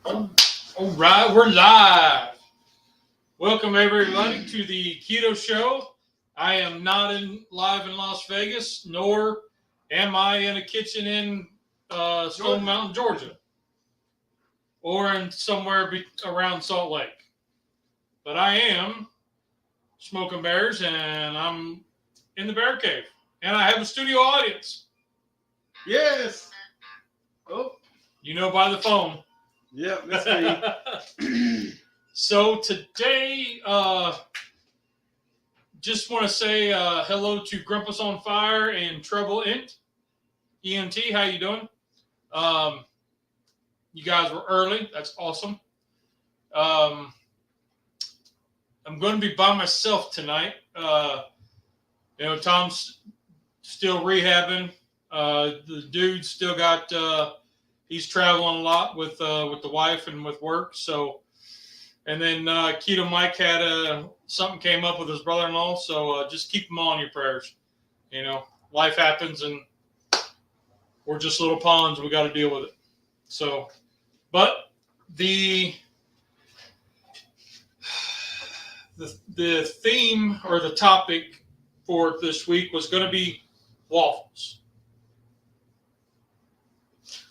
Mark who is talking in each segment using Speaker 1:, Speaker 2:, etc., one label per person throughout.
Speaker 1: All right, we're live. Welcome everybody to the Keto Show. I am not live in Las Vegas, nor am I in a kitchen in Stone Mountain, Georgia, or in somewhere around Salt Lake. But I am smoking bears, and I'm in the bear cave, and I have a studio audience.
Speaker 2: Yes. Oh,
Speaker 1: you know by the phone.
Speaker 2: Yep, that's me.
Speaker 1: So today, just want to say hello to Grumpus on Fire and Treble ENT. How you doing? You guys were early. That's awesome. I'm going to be by myself tonight. Tom's still rehabbing. The dude still got. He's traveling a lot with the wife and with work. So, and then Keto Mike had something came up with his brother-in-law. So just keep them all in your prayers. Life happens, and we're just little pawns. We got to deal with it. So, but the theme or the topic for this week was going to be waffles,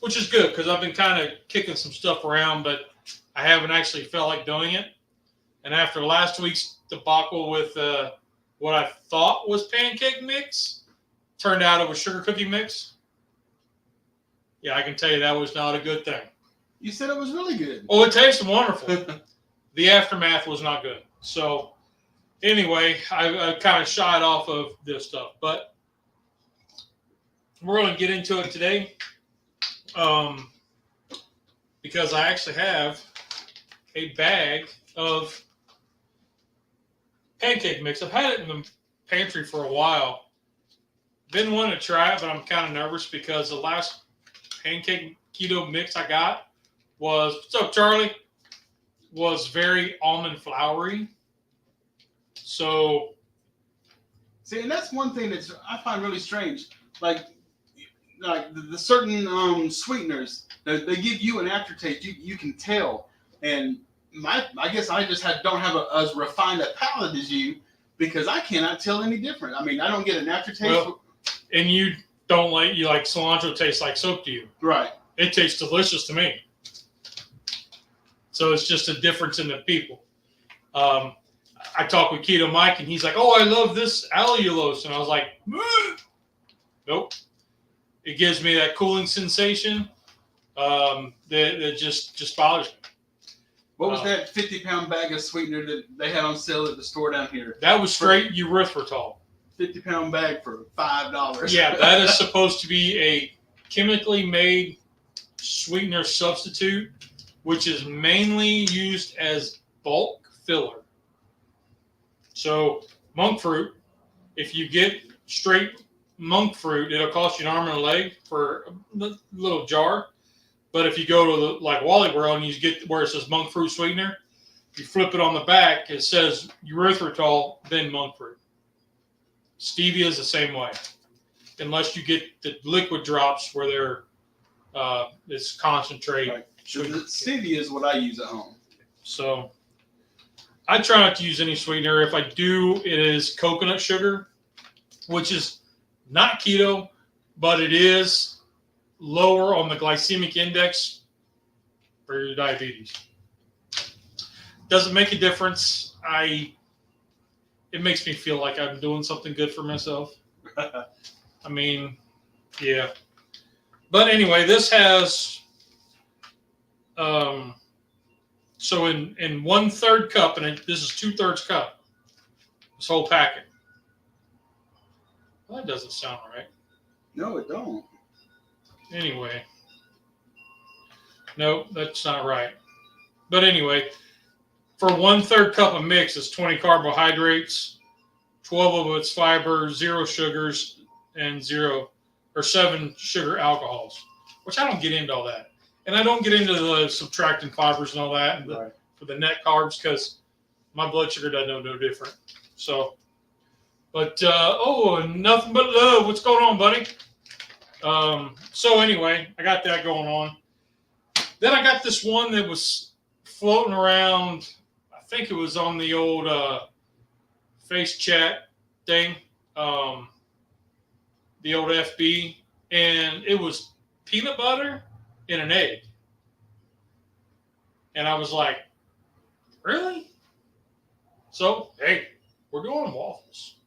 Speaker 1: which is good because I've been kind of kicking some stuff around, but I haven't actually felt like doing it. And after last week's debacle with what I thought was pancake mix, turned out it was sugar cookie mix. Yeah, I can tell you that was not a good thing.
Speaker 2: You said it was really good.
Speaker 1: Oh, it tasted wonderful. The aftermath was not good. So anyway, I kind of shied off of this stuff, but we're going to get into it today. Because I actually have a bag of pancake mix. I've had it in the pantry for a while. Been wanting to try it, but I'm kind of nervous because the last pancake keto mix I got was, what's up, Charlie? Was very almond floury. So,
Speaker 2: see, and that's one thing that I find really strange. Like the certain sweeteners, they give you an aftertaste. You can tell. And I guess I just don't have as refined a palate as you, because I cannot tell any different. I mean, I don't get an aftertaste.
Speaker 1: Well, and you like cilantro tastes like soap to you.
Speaker 2: Right.
Speaker 1: It tastes delicious to me. So it's just a difference in the people. I talked with Keto Mike, and he's like, "Oh, I love this allulose," and I was like, "Nope." It gives me that cooling sensation that just bothers me.
Speaker 2: What was that 50-pound bag of sweetener that they had on sale at the store down here?
Speaker 1: That was straight erythritol.
Speaker 2: 50-pound bag for $5.
Speaker 1: Yeah, that is supposed to be a chemically made sweetener substitute, which is mainly used as bulk filler. So monk fruit, if you get straight monk fruit, it'll cost you an arm and a leg for a little jar. But if you go to like Wally World and you get where it says monk fruit sweetener, you flip it on the back, it says erythritol, then monk fruit. Stevia is the same way, unless you get the liquid drops where it's concentrate.
Speaker 2: Right. Stevia is what I use at home.
Speaker 1: So I try not to use any sweetener. If I do, it is coconut sugar, which is not keto, but it is lower on the glycemic index for your diabetes. Doesn't make a difference. It makes me feel like I'm doing something good for myself. I mean, yeah. But anyway, this has so in 1/3 cup, and this is 2/3 cup. This whole packet. Well, that doesn't sound right.
Speaker 2: No, it don't.
Speaker 1: Anyway. Nope, that's not right. But anyway, for 1/3 cup of mix, it's 20 carbohydrates, 12 of it's fiber, 0 sugars, and 7 sugar alcohols, which I don't get into all that. And I don't get into the subtracting fibers and all that and
Speaker 2: Right.
Speaker 1: for the net carbs because my blood sugar doesn't know no different. So, but, nothing but love. What's going on, buddy? So anyway, I got that going on. Then I got this one that was floating around. I think it was on the old face chat thing, the old FB, and it was peanut butter and an egg. And I was like, really? So, hey, we're doing waffles.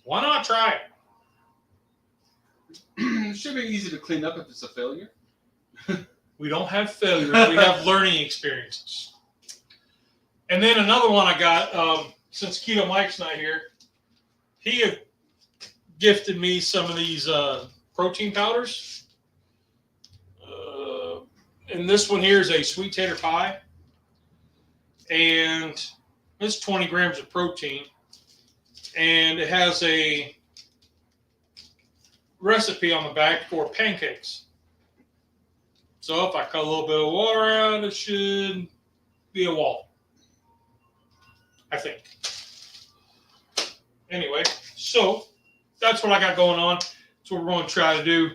Speaker 1: Why not try it?
Speaker 2: It should be easy to clean up if it's a failure.
Speaker 1: We don't have failures. We have learning experiences. And then another one I got, since Keto Mike's not here, he had gifted me some of these protein powders. And this one here is a sweet tater pie. And it's 20 grams of protein. And it has a recipe on the back for pancakes. So if I cut a little bit of water out, it should be a waffle, I think. Anyway, so that's what I got going on. That's what we're going to try to do.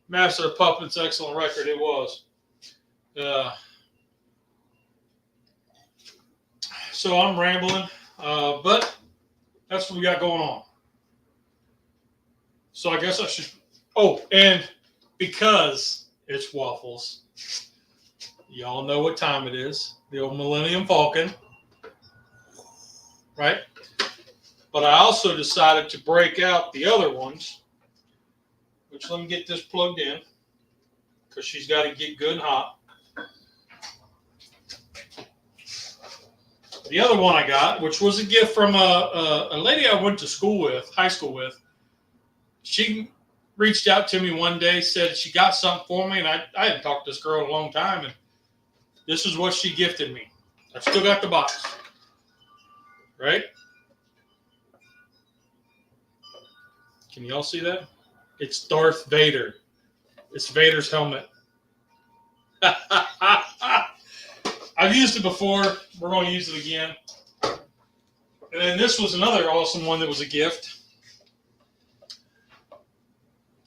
Speaker 1: Master of Puppets, excellent record it was. So I'm rambling, but that's what we got going on. So I guess I should. Oh, and because it's waffles, y'all know what time it is. The old Millennium Falcon, right? But I also decided to break out the other ones, which let me get this plugged in because she's got to get good and hot. The other one I got, which was a gift from a lady I went to school with, high school with, she reached out to me one day, said she got something for me, and I hadn't talked to this girl in a long time, and this is what she gifted me. I've still got the box, right? Can y'all see that? It's Darth Vader. It's Vader's helmet. I've used it before. We're going to use it again. And then this was another awesome one that was a gift.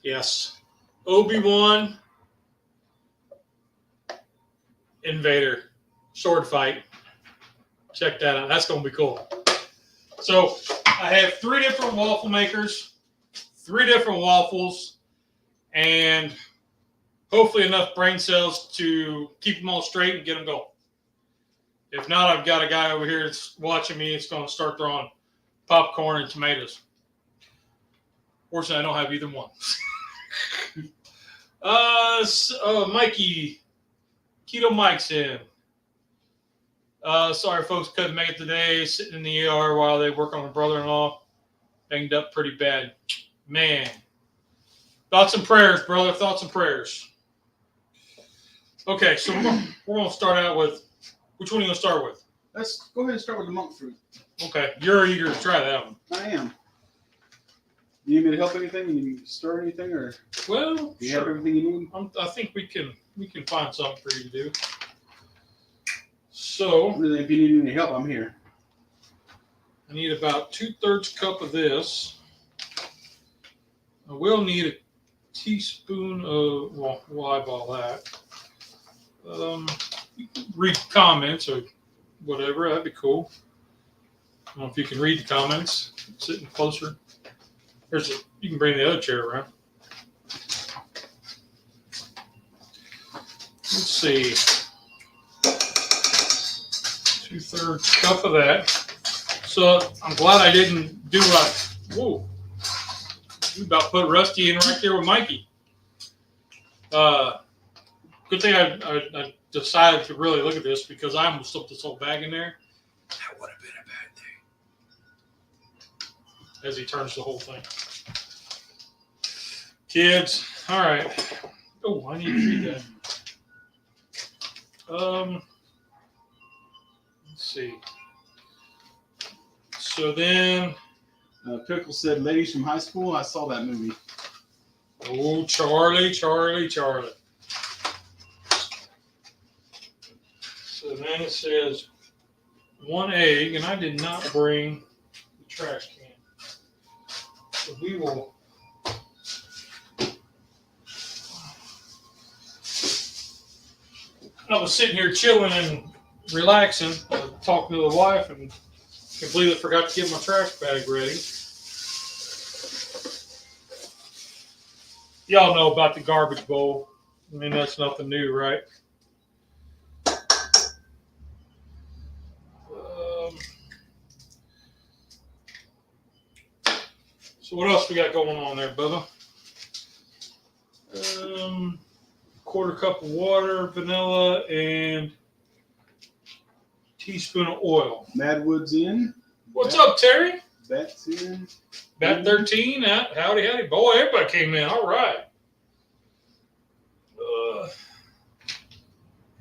Speaker 1: Yes. Obi-Wan and Vader. Sword fight. Check that out. That's going to be cool. So I have 3 different waffle makers, 3 different waffles, and hopefully enough brain cells to keep them all straight and get them going. If not, I've got a guy over here that's watching me. It's going to start throwing popcorn and tomatoes. Fortunately, I don't have either one. Mikey. Keto Mike's in. Sorry, folks, couldn't make it today. Sitting in the ER while they work on my brother-in-law. Banged up pretty bad. Man. Thoughts and prayers, brother. Thoughts and prayers. Okay, so we're going to start out with, which one are you going to start with?
Speaker 2: Let's go ahead and start with the monk fruit.
Speaker 1: Okay, you're eager to try that one.
Speaker 2: I am. You need me to help anything? You need me to stir anything, or
Speaker 1: Well,
Speaker 2: do you
Speaker 1: sure.
Speaker 2: have everything you need?
Speaker 1: I think we can find something for you to do. So
Speaker 2: If you need any help, I'm here.
Speaker 1: I need about 2/3 cup of this. I will need a teaspoon of, well, we'll eyeball that. You can read comments or whatever. That'd be cool. I don't know if you can read the comments. Sitting closer. You can bring the other chair around. Let's see. 2/3 cup of that. So I'm glad I didn't do whoa. We about put Rusty in right there with Mikey. Good thing I decided to really look at this because I almost slipped this whole bag in there. That would have been a bad thing. As he turns the whole thing. Kids, all right. Oh, I need to read that. Let's see. So then,
Speaker 2: Pickle said, "Ladies from high school." I saw that movie.
Speaker 1: oh, Charlie. So then it says 1 egg, and I did not bring the trash can. So we will. I was sitting here chilling and relaxing, talking to the wife, and completely forgot to get my trash bag ready. Y'all know about the garbage bowl. I mean, that's nothing new, right? So what else we got going on there, Bubba? Quarter cup of water, vanilla, and teaspoon of oil.
Speaker 2: Madwood's in.
Speaker 1: What's up, Terry?
Speaker 2: Bat's in.
Speaker 1: Bat 13. Howdy, howdy. Boy, everybody came in. All right.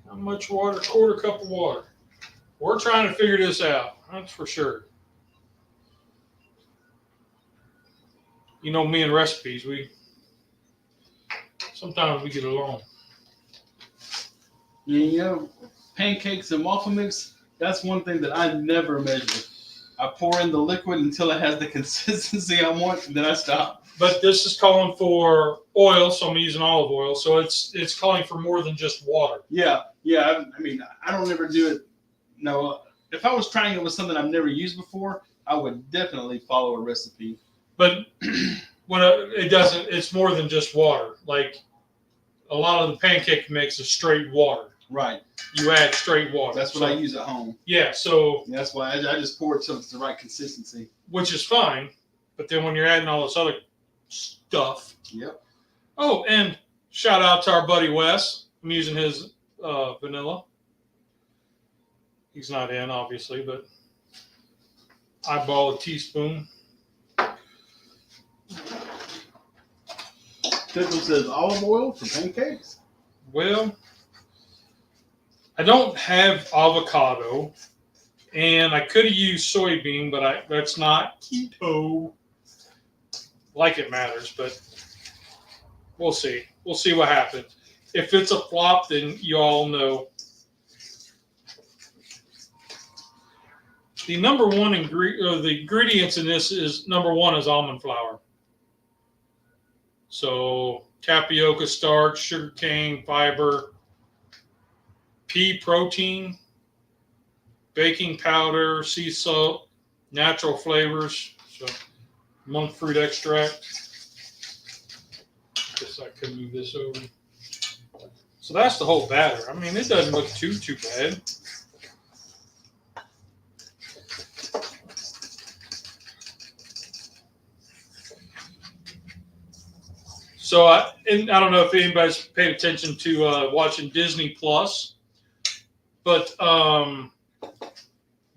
Speaker 1: How much water? Quarter cup of water. We're trying to figure this out. That's for sure. You know me and recipes. Sometimes we get along.
Speaker 2: Yeah, pancakes and waffle mix, that's one thing that I never measure. I pour in the liquid until it has the consistency I want, and then I stop.
Speaker 1: But this is calling for oil, so I'm using olive oil. So it's calling for more than just water.
Speaker 2: Yeah. I mean, I don't ever do it. No, if I was trying it with something I've never used before, I would definitely follow a recipe.
Speaker 1: But when it doesn't, it's more than just water. Like a lot of the pancake mix is straight water.
Speaker 2: Right.
Speaker 1: You add straight water.
Speaker 2: That's what I use at home.
Speaker 1: Yeah, so
Speaker 2: that's why I just pour it so it's the right consistency.
Speaker 1: Which is fine, but then when you're adding all this other stuff.
Speaker 2: Yep.
Speaker 1: Oh, and shout out to our buddy Wes. I'm using his vanilla. He's not in, obviously, but eyeball a teaspoon.
Speaker 2: Tickle says olive oil for pancakes.
Speaker 1: Well, I don't have avocado, and I could have used soybean, but that's not keto. Like it matters, but we'll see. We'll see what happens. If it's a flop, then you all know. The number one the ingredients in this is number one is almond flour. So tapioca starch, sugar cane, fiber, pea protein, baking powder, sea salt, natural flavors. So monk fruit extract. Guess I could move this over. So that's the whole batter. I mean, it doesn't look too bad. So I don't know if anybody's paid attention to watching Disney Plus, but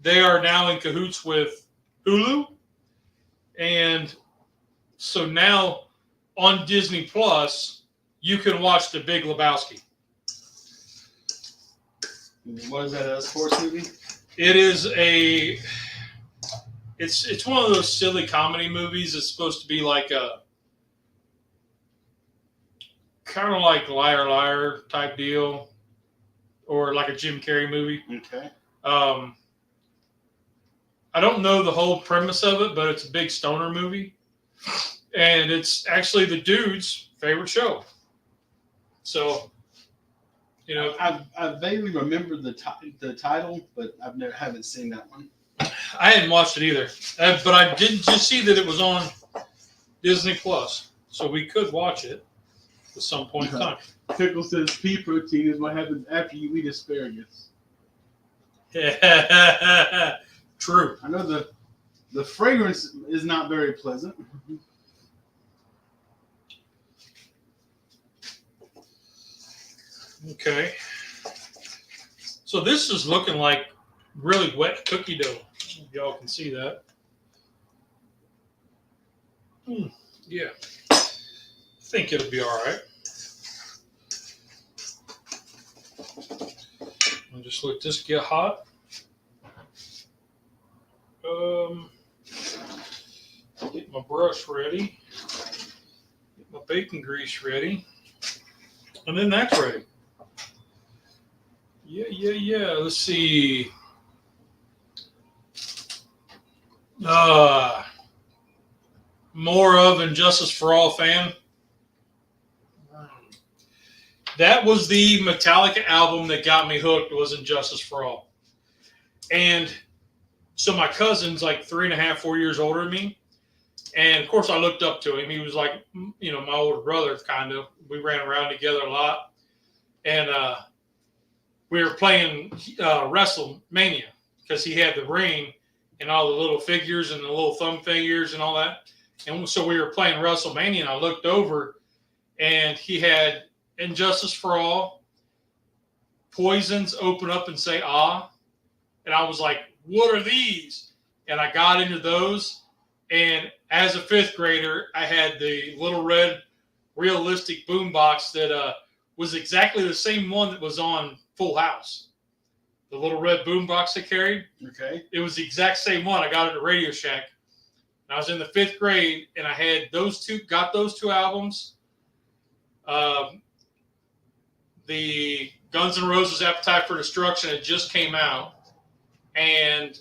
Speaker 1: they are now in cahoots with Hulu. And so now on Disney Plus, you can watch The Big Lebowski.
Speaker 2: What is that, a sports movie?
Speaker 1: It is it's one of those silly comedy movies. It's supposed to be like a kind of like Liar Liar type deal, or like a Jim Carrey movie.
Speaker 2: Okay.
Speaker 1: I don't know the whole premise of it, but it's a big stoner movie, and it's actually the dude's favorite show. So, you know,
Speaker 2: I vaguely remember the title, but haven't seen that one.
Speaker 1: I hadn't watched it either, but I did just see that it was on Disney Plus, so we could watch it at some point in time.
Speaker 2: Pickle says pea protein is what happens after you eat asparagus.
Speaker 1: True.
Speaker 2: I know the fragrance is not very pleasant.
Speaker 1: Okay. So this is looking like really wet cookie dough. Y'all can see that. Yeah. I think it'll be all right. I'll just let this get hot. Get my brush ready. Get my bacon grease ready. And then that's ready. Yeah. Let's see. More of and Justice for All fan. That was the Metallica album that got me hooked. Was Injustice for All. And so my cousin's like 3.5, 4 years older than me. And of course I looked up to him. He was like, you know, my older brother, kind of. We ran around together a lot. And we were playing WrestleMania because he had the ring and all the little figures and the little thumb figures and all that. And so we were playing WrestleMania, and I looked over, and he had Injustice for All, Poisons, Open Up and Say Ah. And I was like, what are these? And I got into those. And as a 5th grader, I had the little red realistic boombox that was exactly the same one that was on Full House. The little red boombox I carried.
Speaker 2: Okay.
Speaker 1: It was the exact same one. I got it at Radio Shack. And I was in the 5th grade, and I had got those 2 albums. The Guns N' Roses Appetite for Destruction had just came out. And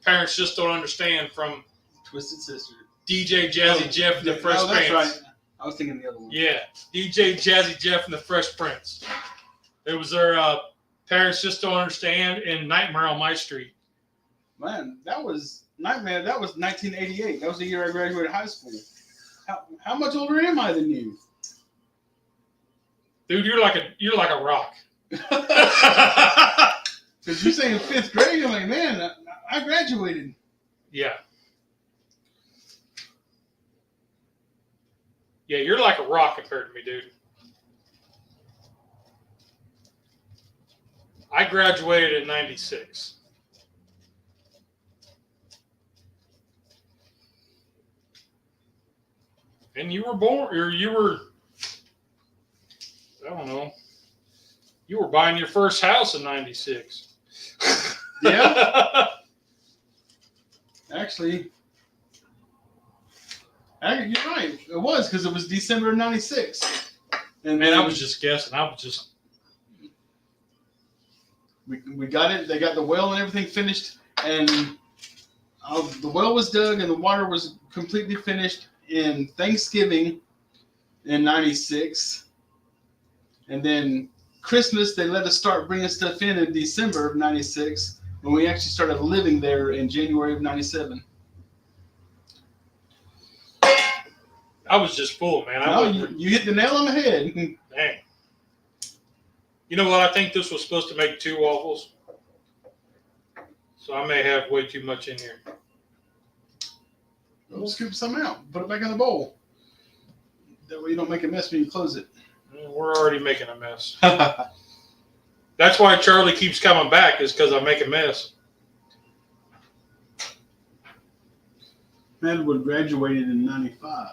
Speaker 1: Parents Just Don't Understand from
Speaker 2: Twisted Sister.
Speaker 1: DJ Jazzy Jeff and the Fresh Prince.
Speaker 2: That's right. I was thinking the other one.
Speaker 1: Yeah. DJ Jazzy Jeff and the Fresh Prince. It was their Parents Just Don't Understand and Nightmare on My Street.
Speaker 2: Man, that was Nightmare. That was 1988. That was the year I graduated high school. How much older am I than you?
Speaker 1: Dude, you're like a rock.
Speaker 2: Because you're saying 5th grade, I'm like, man, I graduated.
Speaker 1: Yeah. Yeah, you're like a rock compared to me, dude. I graduated in 96. And you were born, or you were, I don't know, you were buying your first house in 96.
Speaker 2: Yeah. Actually, you're right. It was because it was December of 96. And
Speaker 1: man, I was just guessing. I was just.
Speaker 2: We got it. They got the well and everything finished. And the well was dug and the water was completely finished in Thanksgiving in 96. And then Christmas, they let us start bringing stuff in December of 96. And we actually started living there in January of 97.
Speaker 1: I was just full, man.
Speaker 2: You hit the nail on the head.
Speaker 1: Dang. You know what? I think this was supposed to make 2 waffles. So I may have way too much in here.
Speaker 2: We'll scoop some out. Put it back in the bowl. That way you don't make a mess when you close it.
Speaker 1: We're already making a mess. That's why Charlie keeps coming back, is because I make a mess.
Speaker 2: Madwood graduated in 95.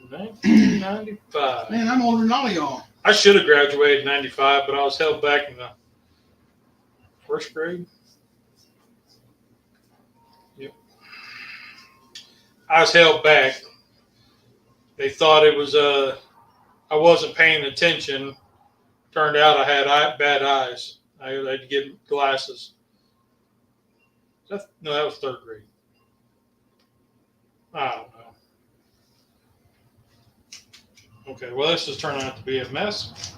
Speaker 1: 1995.
Speaker 2: Man, I'm older than all of y'all.
Speaker 1: I should have graduated in 95, but I was held back in the 1st grade. Yep. I was held back. They thought it was I wasn't paying attention. Turned out I had bad eyes. I had to get glasses. No, that was 3rd grade. I don't know. Okay, well, this is turning out to be a mess.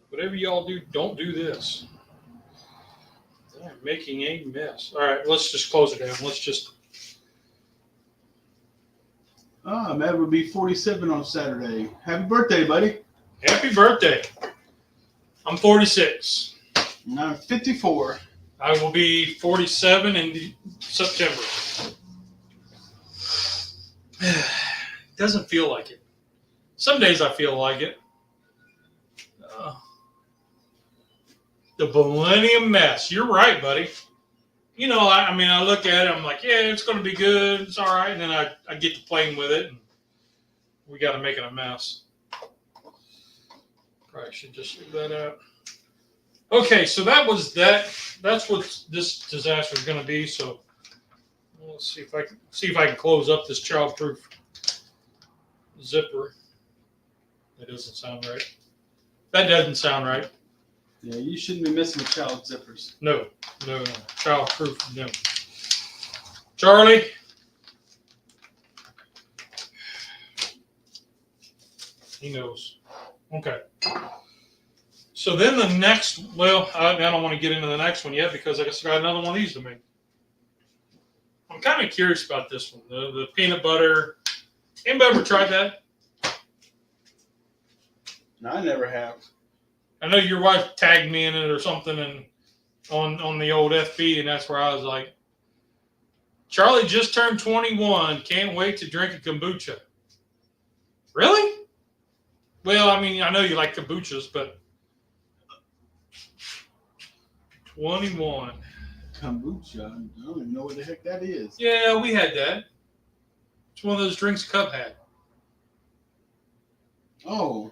Speaker 1: Whatever y'all do, don't do this. I'm making a mess. All right, let's just close it down. Let's just.
Speaker 2: Matt would be 47 on Saturday. Happy birthday, buddy.
Speaker 1: Happy birthday. I'm 46.
Speaker 2: And I'm 54.
Speaker 1: I will be 47 in September. Doesn't feel like it. Some days I feel like it. The Millennium Mess. You're right, buddy. You know, I look at it, I'm like, yeah, it's going to be good. It's all right. And then I get to playing with it, and we got to make it a mess. Probably should just leave that out. Okay, so that was that. That's what this disaster is going to be. So let's see if I can close up this childproof zipper. That doesn't sound right. That doesn't sound right.
Speaker 2: Yeah, you shouldn't be messing with child zippers.
Speaker 1: No. Child-proof, no. Charlie? He knows. Okay. So then the next, well, I don't want to get into the next one yet because I guess I got another one of these to make. I'm kind of curious about this one, the peanut butter. Anybody ever tried that?
Speaker 2: No, I never have.
Speaker 1: I know your wife tagged me in it or something and on the old FB, and that's where I was like, Charlie just turned 21. Can't wait to drink a kombucha. Really? Well, I mean, I know you like kombuchas, but 21.
Speaker 2: Kombucha? I don't even know what the heck that is.
Speaker 1: Yeah, we had that. It's one of those drinks Cub had.
Speaker 2: Oh.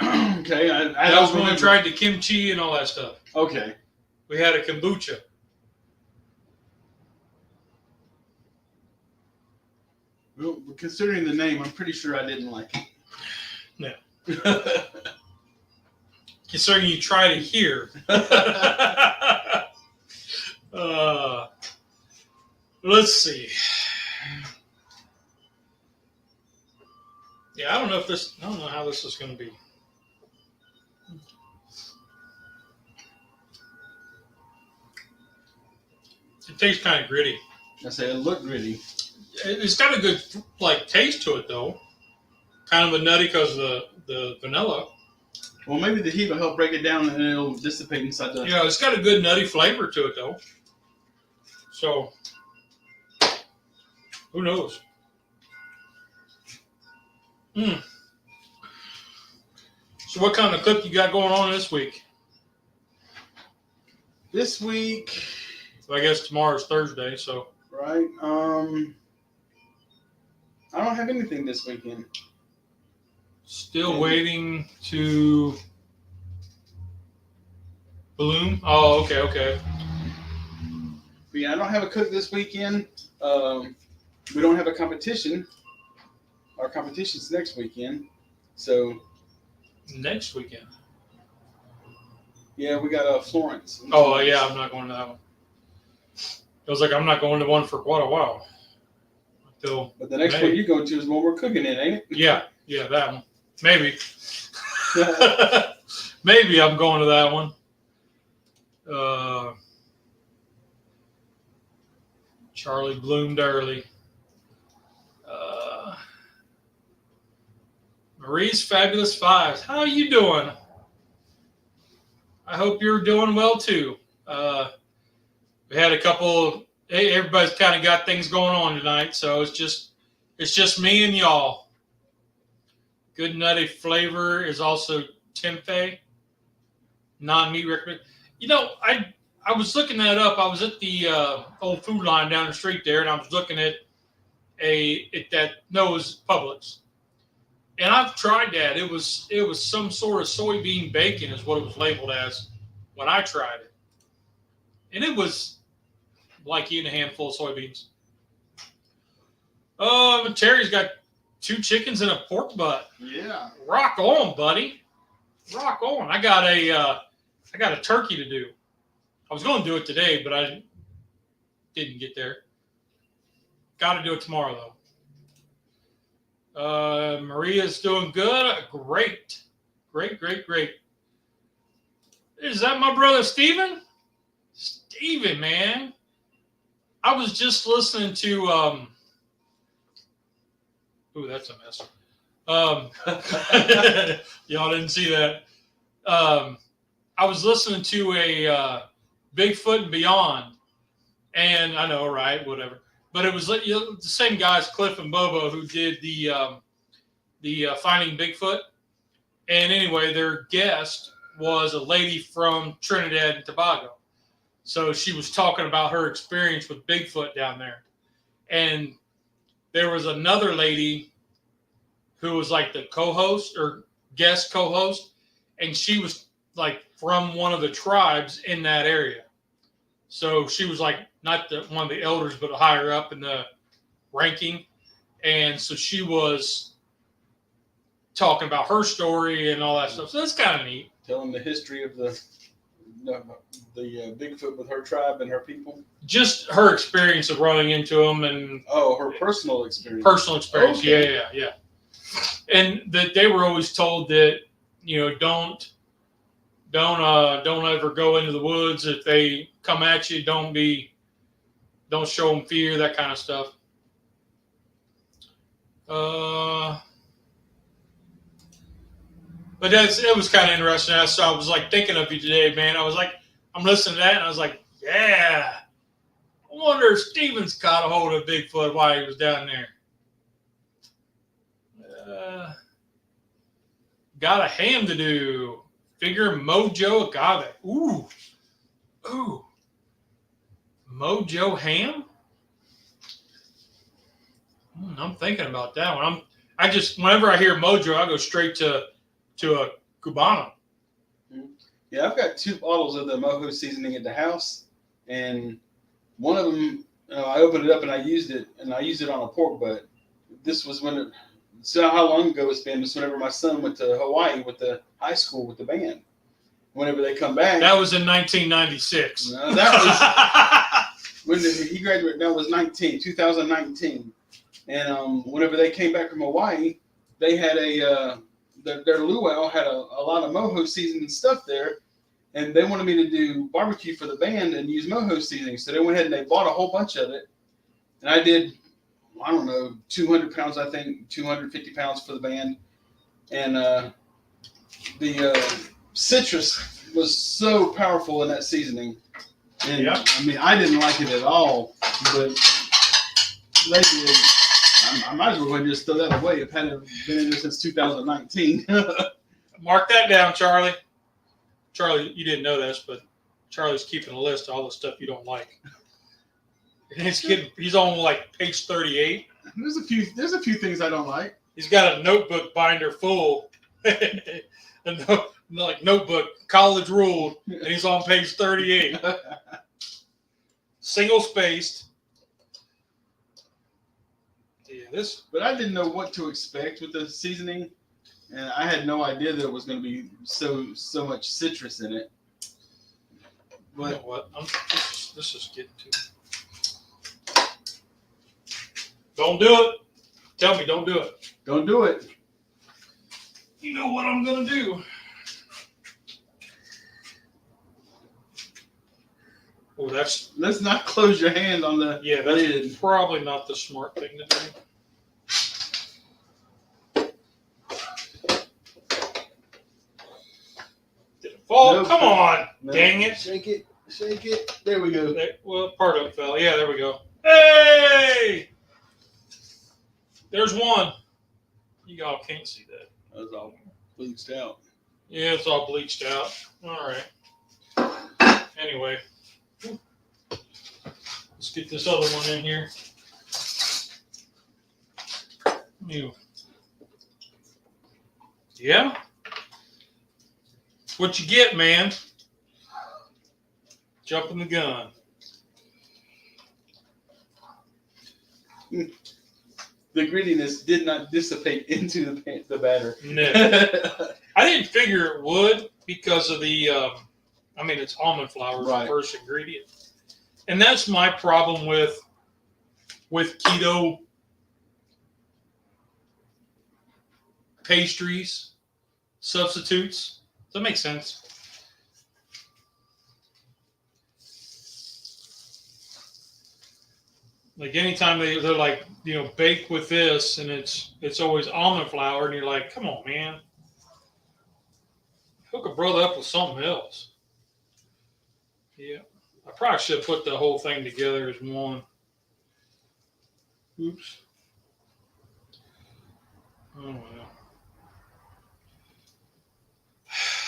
Speaker 2: Okay.
Speaker 1: That was when we tried the kimchi and all that stuff.
Speaker 2: Okay.
Speaker 1: We had a kombucha.
Speaker 2: Well, considering the name, I'm pretty sure I didn't like it.
Speaker 1: No. Considering you tried it here. Let's see. Yeah, I don't know how this is going to be. It tastes kind of gritty.
Speaker 2: I say it looked gritty.
Speaker 1: It's got a good taste to it though. Kind of a nutty because of the vanilla.
Speaker 2: Well, maybe the heat will help break it down and it'll dissipate inside the.
Speaker 1: Yeah, it's got a good nutty flavor to it though. So, who knows? So, what kind of cook you got going on this week?
Speaker 2: This week.
Speaker 1: I guess tomorrow's Thursday, so.
Speaker 2: Right. I don't have anything this weekend.
Speaker 1: Still waiting to bloom. Oh, okay.
Speaker 2: But yeah, I don't have a cook this weekend. We don't have a competition. Our competition's next weekend. So.
Speaker 1: Next weekend.
Speaker 2: Yeah, we got Florence.
Speaker 1: Oh yeah, I'm not going to that one. I was like, I'm not going to one for quite a while.
Speaker 2: But the next one you go to is one we're cooking in, ain't it?
Speaker 1: Yeah, that one. Maybe. Maybe I'm going to that one. Charlie bloomed early. Marie's Fabulous Fives. How are you doing? I hope you're doing well too. We had a couple. Hey, everybody's kind of got things going on tonight, so it's just me and y'all. Good nutty flavor is also tempeh. Non-meat recommend. You know, I was looking that up. I was at the old food line down the street there, and I was looking at it was Publix, and I've tried that. It was some sort of soybean bacon is what it was labeled as when I tried it, and it was like eating a handful of soybeans. Terry's got 2 chickens and a pork butt.
Speaker 2: Yeah.
Speaker 1: Rock on, buddy. Rock on. I got a turkey to do. I was going to do it today, but I didn't get there. Got to do it tomorrow, though. Maria's doing good. Great. Is that my brother, Steven? Steven, man. I was just listening to ooh, that's a mess. Y'all didn't see that. I was listening to a Bigfoot and Beyond, and I know, right? Whatever. But it was the same guys, Cliff and Bobo, who did the Finding Bigfoot. And anyway, their guest was a lady from Trinidad and Tobago. So she was talking about her experience with Bigfoot down there. And there was another lady who was like the co-host or guest co-host. And she was like from one of the tribes in that area. So she was like not one of the elders, but higher up in the ranking. And so she was talking about her story and all that stuff. So that's kind of neat.
Speaker 2: Telling the history of the Bigfoot with her tribe and her people.
Speaker 1: Just her experience of running into them and
Speaker 2: her personal experience.
Speaker 1: Okay. Yeah. And that they were always told that, you know, don't ever go into the woods. If they come at you, don't show them fear, that kind of stuff. But it was kind of interesting. So I was like thinking of you today, man. I was like, I'm listening to that, and I was like, yeah. I wonder if Stevens caught a hold of Bigfoot while he was down there. Got a ham to do. Figure Mojo agave. Ooh. Mojo ham? I'm thinking about that one. Whenever I hear Mojo, I go straight to a Cubano.
Speaker 2: Yeah, I've got 2 bottles of the Mojo seasoning at the house, and one of them, I opened it up and I used it on a pork butt. This was so how long ago it's been? It's whenever my son went to Hawaii with the high school with the band. Whenever they come back.
Speaker 1: That was in 1996.
Speaker 2: No, that was when he graduated. That was 2019. And whenever they came back from Hawaii, they had their luau had a lot of Mojo seasoning stuff there, and they wanted me to do barbecue for the band and use Mojo seasoning. So they went ahead and they bought a whole bunch of it, and I did, I don't know, 200 pounds, I think, 250 pounds for the band, and the citrus was so powerful in that seasoning, and I mean, I didn't like it at all, but they did. I might as well go ahead and just throw that away. I've had it been in there since 2019.
Speaker 1: Mark that down, Charlie. Charlie, you didn't know this, but Charlie's keeping a list of all the stuff you don't like. And he's on like page 38.
Speaker 2: There's a few things I don't like.
Speaker 1: He's got a notebook binder full. Like notebook, college ruled, and he's on page 38. Single spaced. Yeah,
Speaker 2: but I didn't know what to expect with the seasoning, and I had no idea that it was going to be so much citrus in it. But
Speaker 1: you know what? This is getting too. Don't do it. Tell me, don't do it.
Speaker 2: Don't do it.
Speaker 1: You know what I'm gonna do. Oh,
Speaker 2: let's not close your hand on the
Speaker 1: that's lid. Probably not the smart thing to do. Did it fall?
Speaker 2: No,
Speaker 1: come on!
Speaker 2: No.
Speaker 1: Dang it!
Speaker 2: Shake it. There we go.
Speaker 1: Well, part of it fell. Yeah, there we go. Hey! There's one. You all can't see that.
Speaker 2: That was all bleached out.
Speaker 1: Yeah, it's all bleached out. All right. Anyway. Let's get this other one in here. Yeah? What you get, man? Jumping the gun.
Speaker 2: The grittiness did not dissipate into the batter.
Speaker 1: No. I didn't figure it would because of the, it's almond flour, right, the first ingredient. And that's my problem with keto pastries, substitutes. Does that make sense? Like anytime they're like, bake with this, and it's always almond flour, and you're like, come on, man. Hook a brother up with something else. Yeah. I probably should have put the whole thing together as one. Oops. Oh well.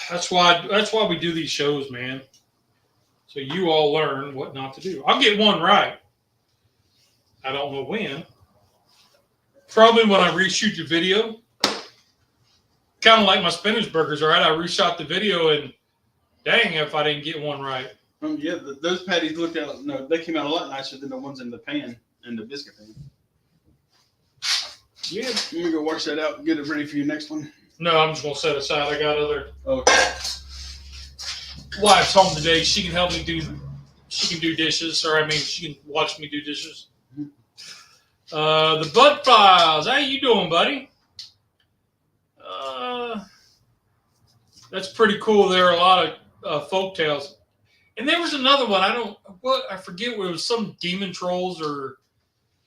Speaker 1: That's why we do these shows, man. So you all learn what not to do. I'll get one right. I don't know when. Probably when I reshoot the video. Kind of like my spinach burgers, right? I reshot the video, and dang if I didn't get one right.
Speaker 2: Yeah, those patties looked out. No, they came out a lot nicer than the ones in the pan, in the biscuit pan.
Speaker 1: Yeah.
Speaker 2: Let me go wash that out and get it ready for your next one.
Speaker 1: No, I'm just gonna set aside. I got other
Speaker 2: Okay.
Speaker 1: wife's home today. She can help me do. She can do dishes, or I mean, she can watch me do dishes. The Bud Files. How you doing, buddy? That's pretty cool. There are a lot of folk tales, and there was another one. I forget what it was. Some demon trolls or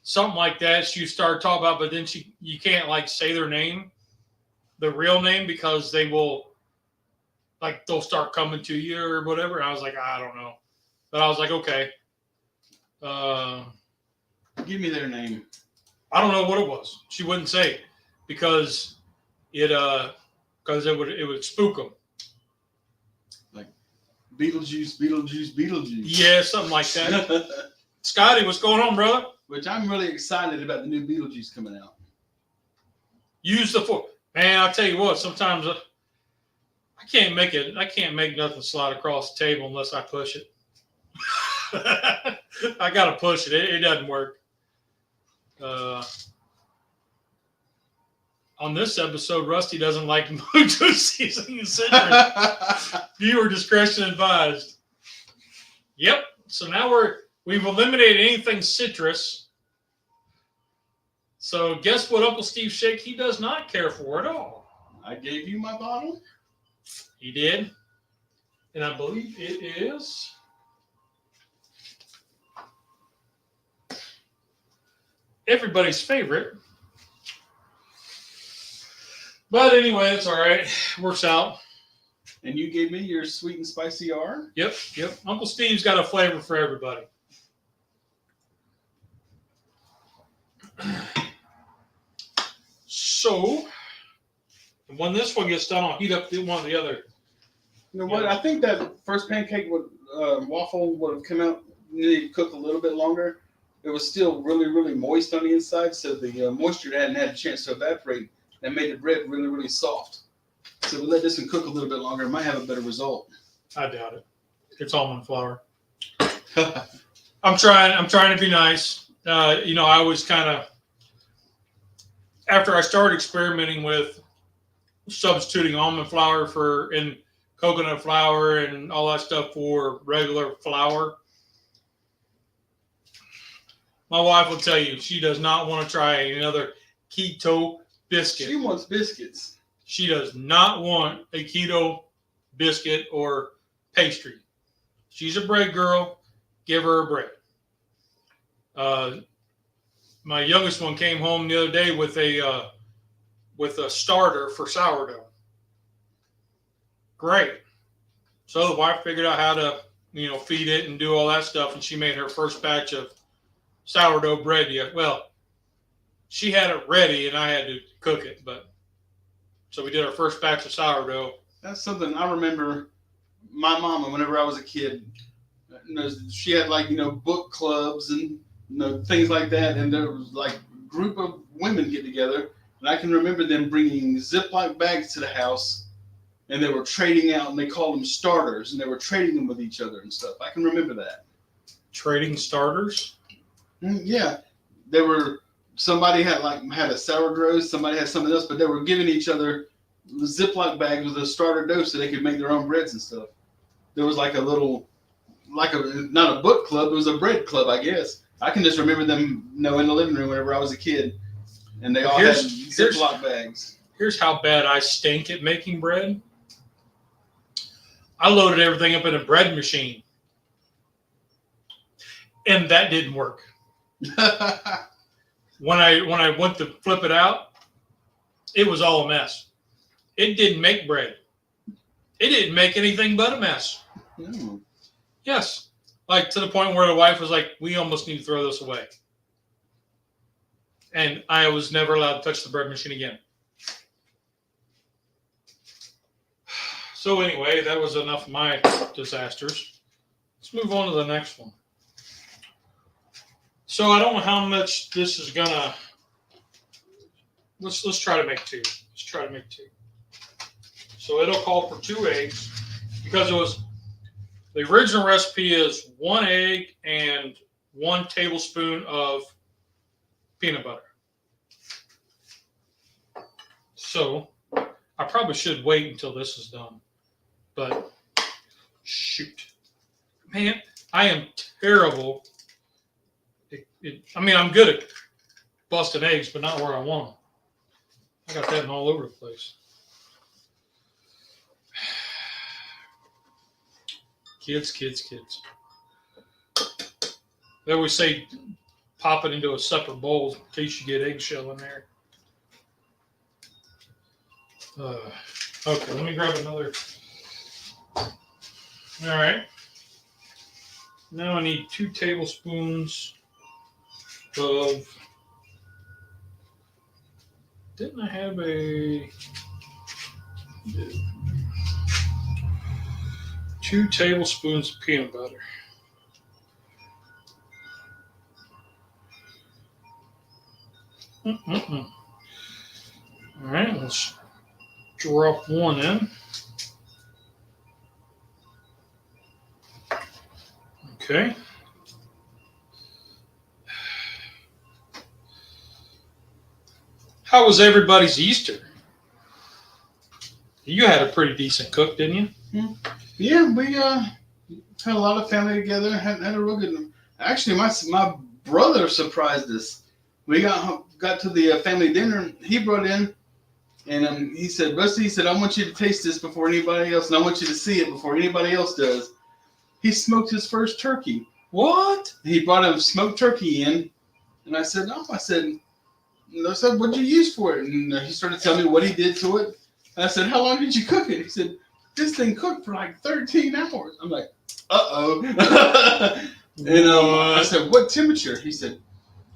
Speaker 1: something like that. She started talking about, but then you can't like say their name, the real name, because they will, like, they'll start coming to you or whatever. And I was like, I don't know, but I was like, okay.
Speaker 2: Give me their name.
Speaker 1: I don't know what it was. She wouldn't say it because it would spook them.
Speaker 2: Like Beetlejuice, Beetlejuice, Beetlejuice.
Speaker 1: Yeah, something like that. Scotty, what's going on, brother?
Speaker 2: Which I'm really excited about the new Beetlejuice coming out.
Speaker 1: Use the fork. Man, I'll tell you what, sometimes I can't make it. I can't make nothing slide across the table unless I push it. I got to push it. It doesn't work. On this episode, Rusty doesn't like mojo seasoning and citrus. Viewer discretion advised. Yep. So now we've eliminated anything citrus. So guess what Uncle Steve Shake he does not care for at all.
Speaker 2: I gave you my bottle.
Speaker 1: He did. And I believe it is everybody's favorite. But anyway, it's all right. Works out.
Speaker 2: And you gave me your sweet and spicy R?
Speaker 1: Yep. Uncle Steve's got a flavor for everybody. So, when this one gets done, I'll heat up one of the other.
Speaker 2: You know what? I think that first pancake waffle would have come out, needed to cook a little bit longer. It was still really, really moist on the inside, so the moisture hadn't had a chance to evaporate. That made the bread really, really soft. So we let this one cook a little bit longer. It might have a better result.
Speaker 1: I doubt it. It's almond flour. I'm trying to be nice. I always kind of, after I started experimenting with substituting almond flour and coconut flour and all that stuff for regular flour, my wife will tell you she does not want to try another keto biscuit.
Speaker 2: She wants biscuits.
Speaker 1: She does not want a keto biscuit or pastry. She's a bread girl. Give her a bread. My youngest one came home the other day with a starter for sourdough. Great. So the wife figured out how to, feed it and do all that stuff, and she made her first batch of sourdough bread. Well, she had it ready, and I had to cook it, so we did our first batch of sourdough.
Speaker 2: That's something I remember. My mama, whenever I was a kid, she had book clubs and things like that, and there was like a group of women get together, and I can remember them bringing Ziploc bags to the house, and they were trading out, and they called them starters, and they were trading them with each other and stuff. I can remember that.
Speaker 1: Trading starters?
Speaker 2: Yeah, they were. Somebody had a sourdough, somebody had something else, but they were giving each other Ziploc bags with a starter dough so they could make their own breads and stuff. There was like a little, not a book club, it was a bread club, I guess. I can just remember them, in the living room whenever I was a kid, and they all had Ziploc bags.
Speaker 1: Here's how bad I stink at making bread. I loaded everything up in a bread machine, and that didn't work. When I went to flip it out, it was all a mess. It didn't make bread. It didn't make anything but a mess.
Speaker 2: Mm.
Speaker 1: Yes. Like to the point where the wife was like, we almost need to throw this away. And I was never allowed to touch the bread machine again. So anyway, that was enough of my disasters. Let's move on to the next one. So I don't know how much this is gonna. Let's try to make two. Let's try to make two. So it'll call for 2 eggs because the original recipe is 1 egg and 1 tablespoon of peanut butter. So I probably should wait until this is done. But shoot. Man, I am terrible. I mean, I'm good at busting eggs, but not where I want them. I got that all over the place. Kids. They always say pop it into a separate bowl in case you get eggshell in there. Okay, let me grab another. All right. Now I need 2 tablespoons of. Didn't I have a 2 tablespoons of peanut butter? All right, let's drop 1 in. Okay. How was everybody's Easter? You had a pretty decent cook, didn't you?
Speaker 2: Yeah, we had a lot of family together. Had a real good. Actually, my brother surprised us. We got to the family dinner. He brought in, and he said, "Rusty," he said, "I want you to taste this before anybody else, and I want you to see it before anybody else does." He smoked his first turkey.
Speaker 1: What?
Speaker 2: He brought a smoked turkey in, and I said, "No," I said, "What'd you use for it?" And he started telling me what he did to it. And I said, "How long did you cook it?" He said, "This thing cooked for like 13 hours." I'm like, "Uh-oh." And I said, "What temperature?" He said,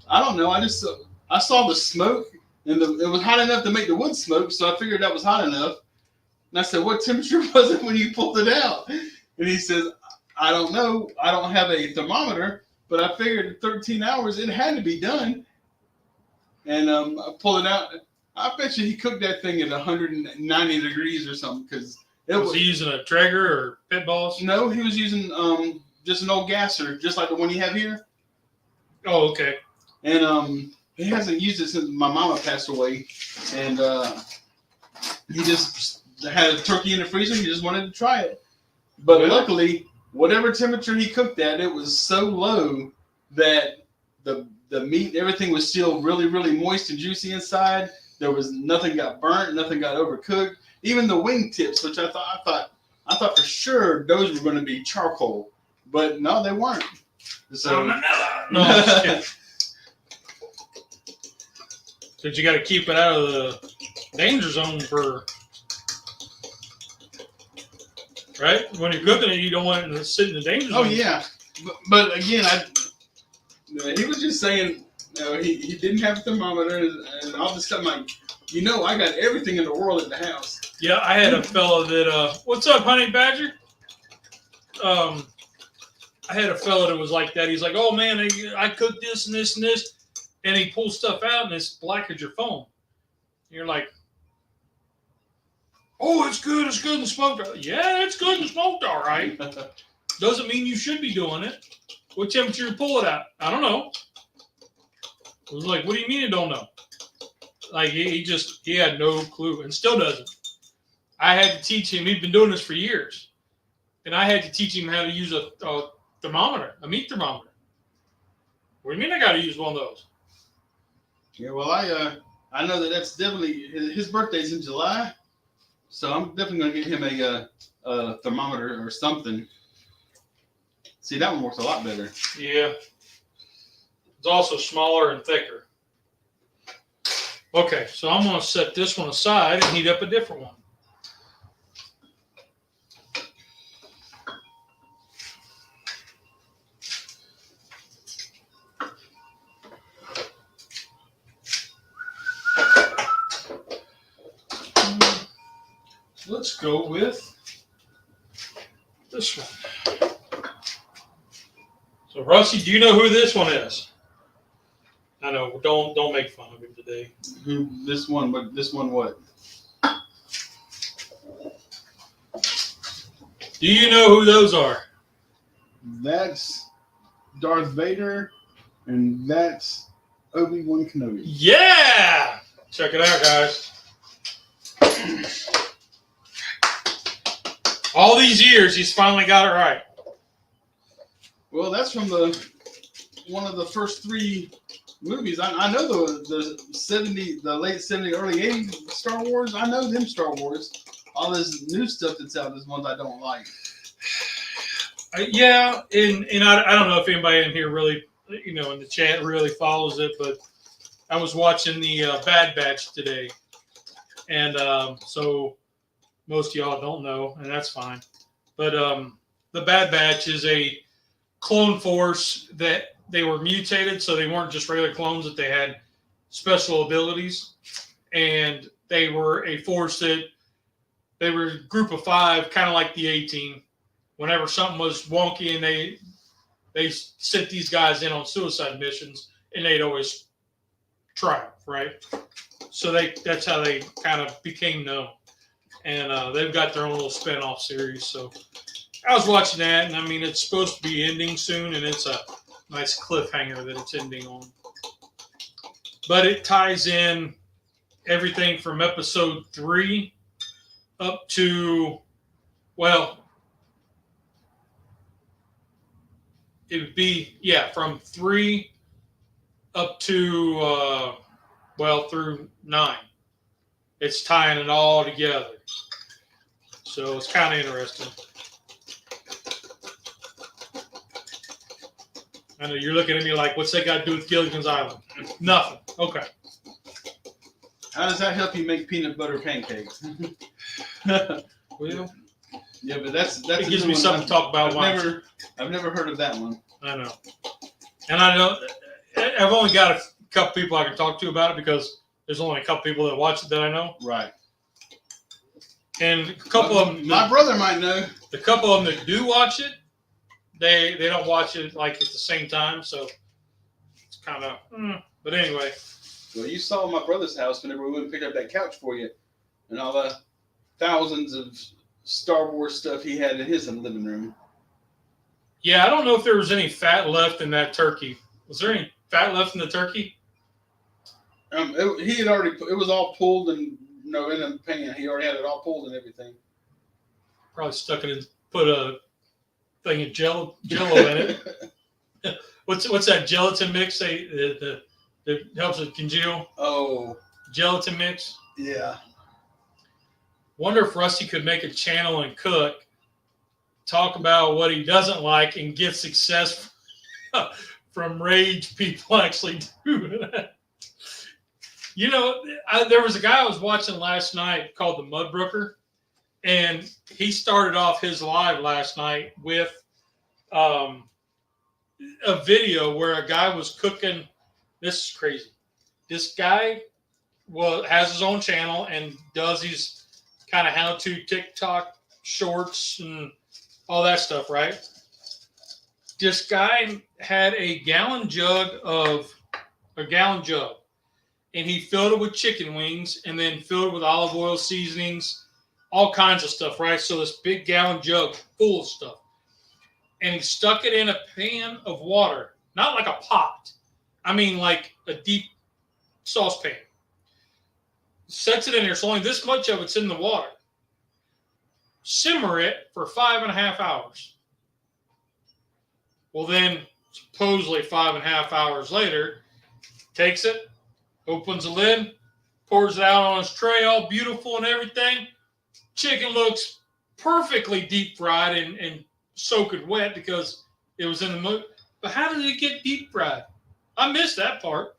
Speaker 2: "I don't know. I saw the smoke, and it was hot enough to make the wood smoke, so I figured that was hot enough." And I said, "What temperature was it when you pulled it out?" And he says, "I don't know. I don't have a thermometer, but I figured 13 hours it had to be done." And I pulled it out. I bet you he cooked that thing at 190 degrees or something. Because
Speaker 1: was he using a Traeger or pit balls?
Speaker 2: No, he was using just an old gasser, just like the one you have here.
Speaker 1: Oh, okay.
Speaker 2: And he hasn't used it since my mama passed away. And he just had a turkey in the freezer. He just wanted to try it. But luckily, whatever temperature he cooked at, it was so low that the meat, everything was still really, really moist and juicy inside. There was nothing got burnt, nothing got overcooked. Even the wing tips, which I thought for sure those were going to be charcoal, but no, they weren't. So
Speaker 1: no. Because you got to keep it out of the danger zone for. Right? When you're cooking it, you don't want it to sit in the danger zone.
Speaker 2: Oh, yeah. But again, he was just saying he didn't have a thermometer and all this stuff. I'm like, I got everything in the world at the house.
Speaker 1: Yeah, I had a fella that, what's up, Honey Badger? I had a fella that was like that. He's like, "Oh, man, I cooked this and this and this." And he pulls stuff out and it's black as your phone. And you're like, "Oh, it's good in the smoked." Yeah, it's good in the smoked, all right. Doesn't mean you should be doing it. What temperature you pull it at? I don't know. I was like, "What do you mean you don't know?" Like, he had no clue and still doesn't. I had to teach him. He'd been doing this for years. And I had to teach him how to use a thermometer, a meat thermometer. What do you mean I got to use one of those?
Speaker 2: Yeah, well, I know that's definitely, his birthday's in July. So I'm definitely going to get him a thermometer or something. See, that one works a lot better.
Speaker 1: Yeah. It's also smaller and thicker. Okay, so I'm going to set this one aside and heat up a different one. Let's go with this one. So, Rusty, do you know who this one is? I know. Don't make fun of him today.
Speaker 2: This one, but this one what?
Speaker 1: Do you know who those are?
Speaker 2: That's Darth Vader, and that's Obi-Wan Kenobi.
Speaker 1: Yeah! Check it out, guys. All these years, he's finally got it right.
Speaker 2: Well, that's from one of the first 3 movies. I know the late 70s, early 80s Star Wars. I know them Star Wars. All this new stuff that's out is ones I don't like.
Speaker 1: Yeah, and I don't know if anybody in here really, in the chat really follows it, but I was watching the Bad Batch today, and so most of y'all don't know, and that's fine. But the Bad Batch is a clone force that they were mutated, so they weren't just regular clones, that they had special abilities, and they were a force that they were a group of 5, kind of like the A-Team. Whenever something was wonky, and they sent these guys in on suicide missions, and they'd always triumph, right? So that's how they kind of became known, and they've got their own little spin-off series. So I was watching that, and I mean, it's supposed to be ending soon, and it's a nice cliffhanger that it's ending on. But it ties in everything from episode 3 up to, well, it would be, from 3 up to, through 9. It's tying it all together. So it's kind of interesting. I know you're looking at me like, what's that got to do with Gilligan's Island? Nothing. Okay.
Speaker 2: How does that help you make peanut butter pancakes?
Speaker 1: Well,
Speaker 2: yeah, but that's
Speaker 1: it gives me something to talk about.
Speaker 2: I've never heard of that one.
Speaker 1: I know, and I know I've only got a couple people I can talk to about it because there's only a couple people that watch it that I know.
Speaker 2: Right.
Speaker 1: And a couple of them,
Speaker 2: my brother might know.
Speaker 1: The couple of them that do watch it, they don't watch it like at the same time, so it's kind of. But anyway.
Speaker 2: Well, you saw my brother's house whenever we went and picked up that couch for you, and all the thousands of Star Wars stuff he had in his living room.
Speaker 1: Yeah, I don't know if there was any fat left in that turkey. Was there any fat left in the turkey?
Speaker 2: He had already. It was all pulled and in a pan. He already had it all pulled and everything.
Speaker 1: Probably stuck it in. Put a thing of Jello in it. What's that gelatin mix? That helps it congeal.
Speaker 2: Oh,
Speaker 1: gelatin mix.
Speaker 2: Yeah.
Speaker 1: Wonder if Rusty could make a channel and cook, talk about what he doesn't like, and get success from rage people actually doing that. There was a guy I was watching last night called the Mudbrooker, and he started off his live last night with a video where a guy was cooking. This is crazy. This guy has his own channel and does these kind of how-to TikTok shorts and all that stuff, right? This guy had a gallon jug, and he filled it with chicken wings and then filled it with olive oil seasonings, all kinds of stuff, right? So this big gallon jug full of stuff. And he stuck it in a pan of water, not like a pot. I mean like a deep saucepan. Sets it in there, so only this much of it's in the water. Simmer it for 5.5 hours. Well, then, supposedly 5.5 hours later, takes it, opens the lid, pours it out on his tray, all beautiful and everything. Chicken looks perfectly deep fried and soaking wet because it was in the mood. But how did it get deep fried? I missed that part.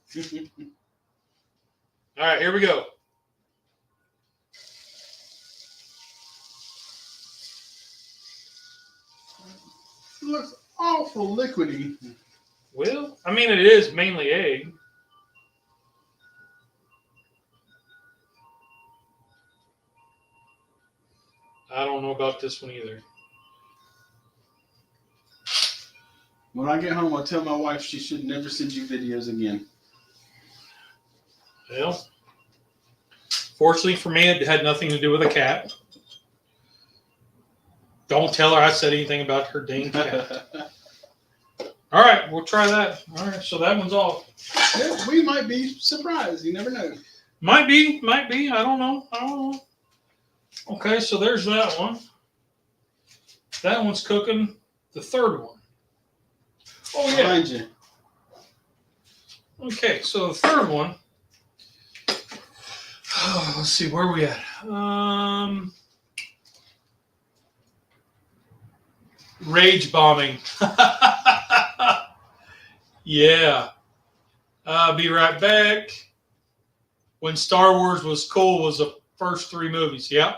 Speaker 1: All right, here we go.
Speaker 2: It looks awful liquidy.
Speaker 1: Well, I mean, it is mainly egg. I don't know about this one either.
Speaker 2: When I get home, I'll tell my wife she should never send you videos again.
Speaker 1: Well, fortunately for me, it had nothing to do with a cat. Don't tell her I said anything about her dang cat. All right, we'll try that. All right, so that one's off.
Speaker 2: Yeah, we might be surprised. You never know.
Speaker 1: Might be. I don't know. Okay, so there's that one. That one's cooking. The third one. Oh, yeah.
Speaker 2: Behind you.
Speaker 1: Okay, so the third one. Let's see, where are we at? Rage bombing. Yeah. I'll be right back. When Star Wars was cool was the first 3 movies. Yeah.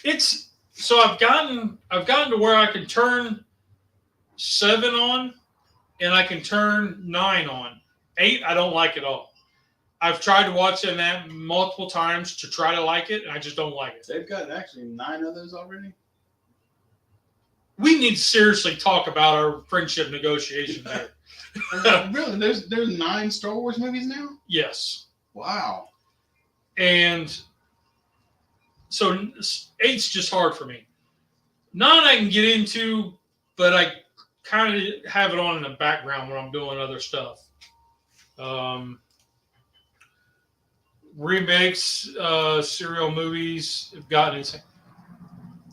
Speaker 1: It's so I've gotten to where I can turn 7 on and I can turn 9 on. 8 I don't like at all. I've tried to watch that multiple times to try to like it, and I just don't like it.
Speaker 2: They've got actually 9 of those already.
Speaker 1: We need to seriously talk about our friendship negotiation there.
Speaker 2: Really? There's 9 Star Wars movies now?
Speaker 1: Yes.
Speaker 2: Wow.
Speaker 1: And so 8's just hard for me. 9 I can get into, but I kind of have it on in the background when I'm doing other stuff. Remakes, serial movies have gotten insane.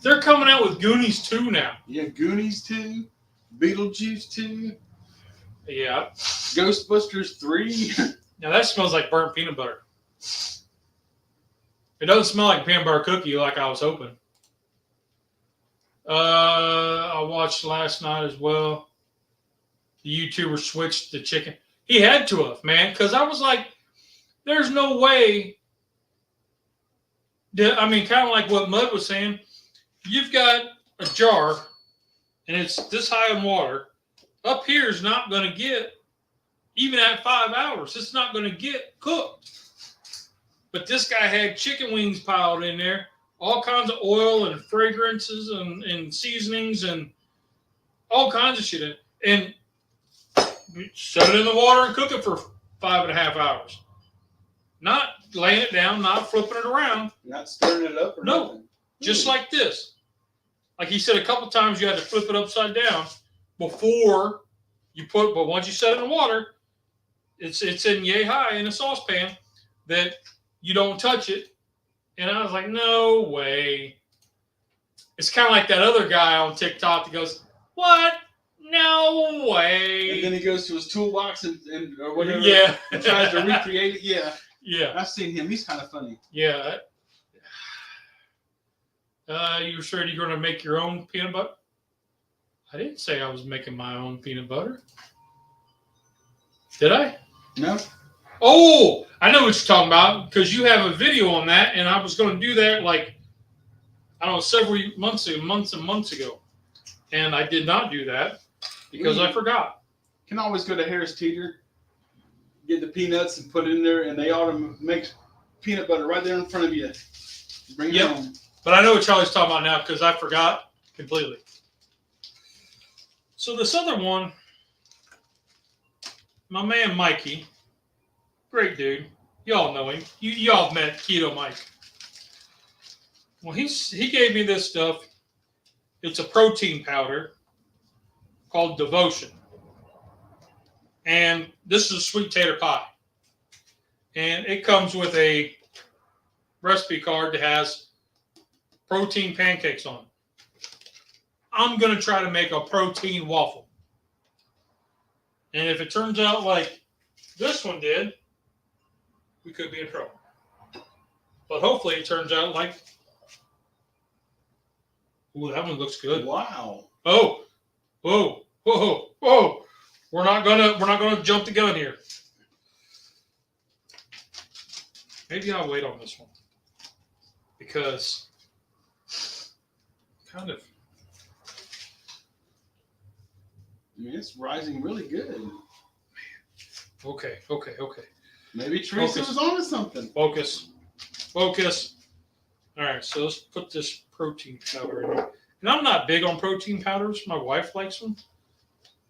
Speaker 1: They're coming out with Goonies 2 now.
Speaker 2: Yeah, Goonies 2, Beetlejuice 2.
Speaker 1: Yeah.
Speaker 2: Ghostbusters 3.
Speaker 1: Now that smells like burnt peanut butter. It doesn't smell like peanut butter cookie like I was hoping. I watched last night as well. The YouTuber switched the chicken. He had to have, man, because I was like, there's no way. I mean, kind of like what Mud was saying. You've got a jar, and it's this high in water. Up here is not going to get, even at 5 hours, it's not going to get cooked. But this guy had chicken wings piled in there, all kinds of oil and fragrances and seasonings and all kinds of shit. And set it in the water and cook it for 5.5 hours. Not laying it down, not flipping it around.
Speaker 2: Not stirring it up or
Speaker 1: no,
Speaker 2: nothing.
Speaker 1: Just like this. Like he said a couple times, you had to flip it upside down before you put. But once you set it in the water, it's in yay high in a saucepan that you don't touch it. And I was like, no way. It's kind of like that other guy on TikTok that goes, "What? No way."
Speaker 2: And then he goes to his toolbox and or whatever.
Speaker 1: Yeah.
Speaker 2: And tries to recreate it. Yeah.
Speaker 1: Yeah.
Speaker 2: I've seen him. He's kind of funny.
Speaker 1: Yeah. You said you're going to make your own peanut butter? I didn't say I was making my own peanut butter. Did I?
Speaker 2: No.
Speaker 1: Oh, I know what you're talking about because you have a video on that, and I was going to do that like, I don't know, several months ago. And I did not do that because I forgot.
Speaker 2: Can always go to Harris Teeter, get the peanuts and put it in there, and they ought to make peanut butter right there in front of you. Bring it home.
Speaker 1: But I know what Charlie's talking about now because I forgot completely. So this other one, my man Mikey, great dude. Y'all know him. Y'all have met Keto Mike. Well, he gave me this stuff. It's a protein powder called Devotion. And this is a sweet tater pie. And it comes with a recipe card that has protein pancakes on it. I'm going to try to make a protein waffle. And if it turns out like this one did, we could be in trouble. But hopefully it turns out like, ooh, that one looks good.
Speaker 2: Wow.
Speaker 1: Oh, whoa, whoa, whoa. We're not gonna jump the gun here. Maybe I'll wait on this one. Because kind of.
Speaker 2: I mean, it's rising really good.
Speaker 1: Okay.
Speaker 2: Maybe Teresa was onto something.
Speaker 1: Focus. All right, so let's put this protein powder in there. And I'm not big on protein powders. My wife likes them.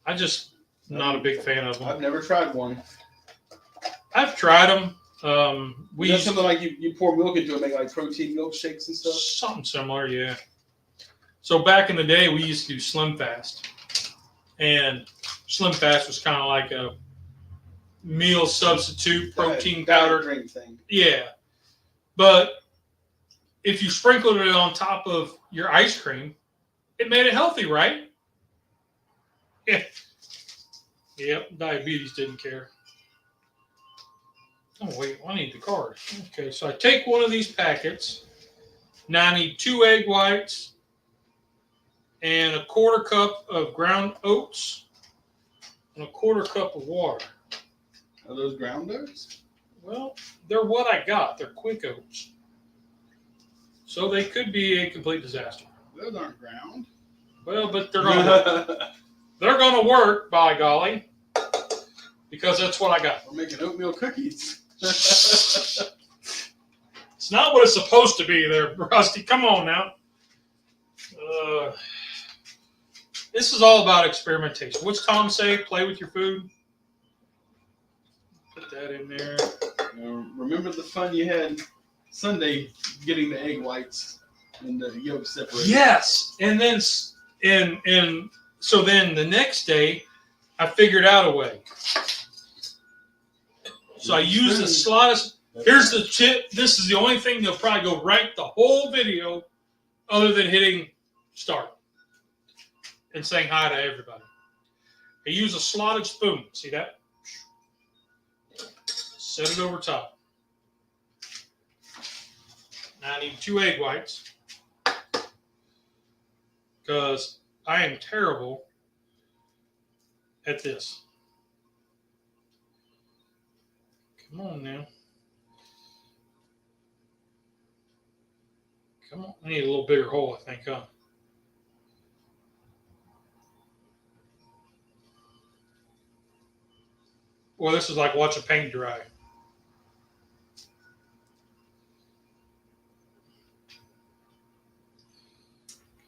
Speaker 1: I just not a big fan of them.
Speaker 2: I've never tried one.
Speaker 1: I've tried them.
Speaker 2: We use something like you pour milk into it, make like protein milkshakes and stuff.
Speaker 1: Something similar, yeah. So back in the day, we used to do Slim Fast, and Slim Fast was kind of like a meal substitute protein powder
Speaker 2: drink thing.
Speaker 1: Yeah, but if you sprinkled it on top of your ice cream, it made it healthy, right? Yeah. Yep, diabetes didn't care. Oh, wait, I need the card. Okay, so I take one of these packets. Now I need 2 egg whites and a 1/4 cup of ground oats and a 1/4 cup of water.
Speaker 2: Are those ground oats?
Speaker 1: Well, they're what I got. They're quick oats. So they could be a complete disaster.
Speaker 2: Those aren't ground.
Speaker 1: Well, but they're gonna work, by golly, because that's what I got.
Speaker 2: We're making oatmeal cookies.
Speaker 1: It's not what it's supposed to be there, Rusty. Come on now. This is all about experimentation. What's Tom say? Play with your food. Put that in there.
Speaker 2: Remember the fun you had Sunday getting the egg whites and the yolk separated?
Speaker 1: Yes, and then so then the next day, I figured out a way. So I used the slightest. Here's the tip. This is the only thing they'll probably go rank the whole video, other than hitting start and saying hi to everybody. I use a slotted spoon. See that? Set it over top. Now I need 2 egg whites because I am terrible at this. Come on now. Come on. I need a little bigger hole, I think, huh? Well, this is like watching paint dry.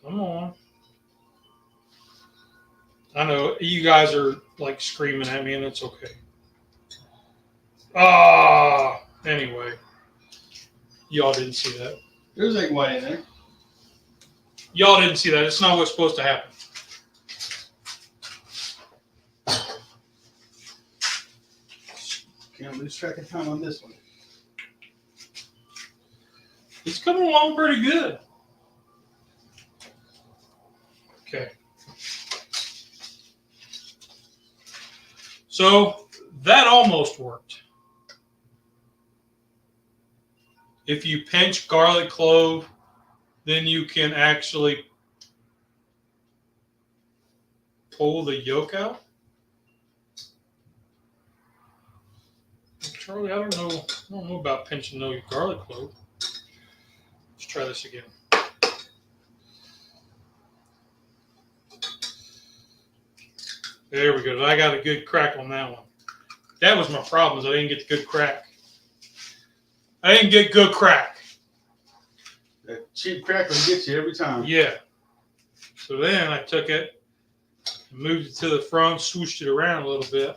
Speaker 1: Come on. I know you guys are like screaming at me, and it's okay. Anyway, y'all didn't see that.
Speaker 2: There's egg white in there.
Speaker 1: Y'all didn't see that. It's not what's supposed to happen.
Speaker 2: Can't lose track of time on this one.
Speaker 1: It's coming along pretty good. Okay. So that almost worked. If you pinch garlic clove, then you can actually pull the yolk out. Charlie, I don't know about pinching no garlic clove. Let's try this again. There we go. I got a good crack on that one. That was my problem, is I didn't get the good crack. I didn't get good crack.
Speaker 2: That cheap crack will get you every time.
Speaker 1: Yeah. So then I took it, moved it to the front, swooshed it around a little bit.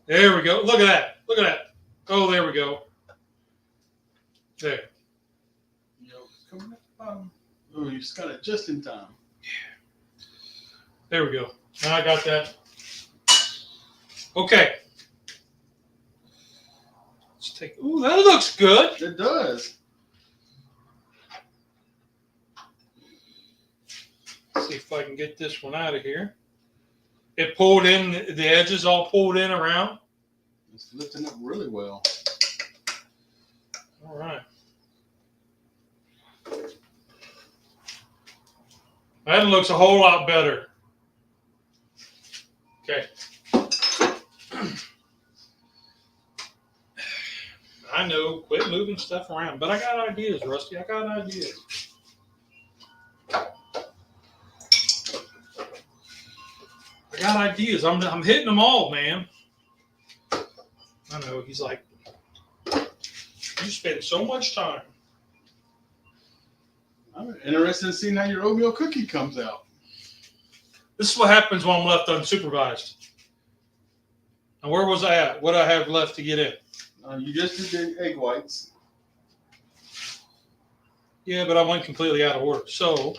Speaker 1: There we go. Look at that. Look at that. Oh, there we go. There.
Speaker 2: Yolk's coming at the bottom. Oh, you just got it just in time.
Speaker 1: Yeah. There we go. Now I got that. Okay. Let's take. Ooh, that looks good.
Speaker 2: It does.
Speaker 1: Let's see if I can get this one out of here. It pulled in, the edges all pulled in around.
Speaker 2: It's lifting up really well.
Speaker 1: All right. That looks a whole lot better. Okay. I know, quit moving stuff around, but I got ideas, Rusty. I got ideas. I got ideas. I'm hitting them all, man. I know. He's like, you spend so much time.
Speaker 2: I'm interested in seeing how your oatmeal cookie comes out.
Speaker 1: This is what happens when I'm left unsupervised. And where was I at? What do I have left to get in?
Speaker 2: You just did the egg whites.
Speaker 1: Yeah, but I went completely out of order. So,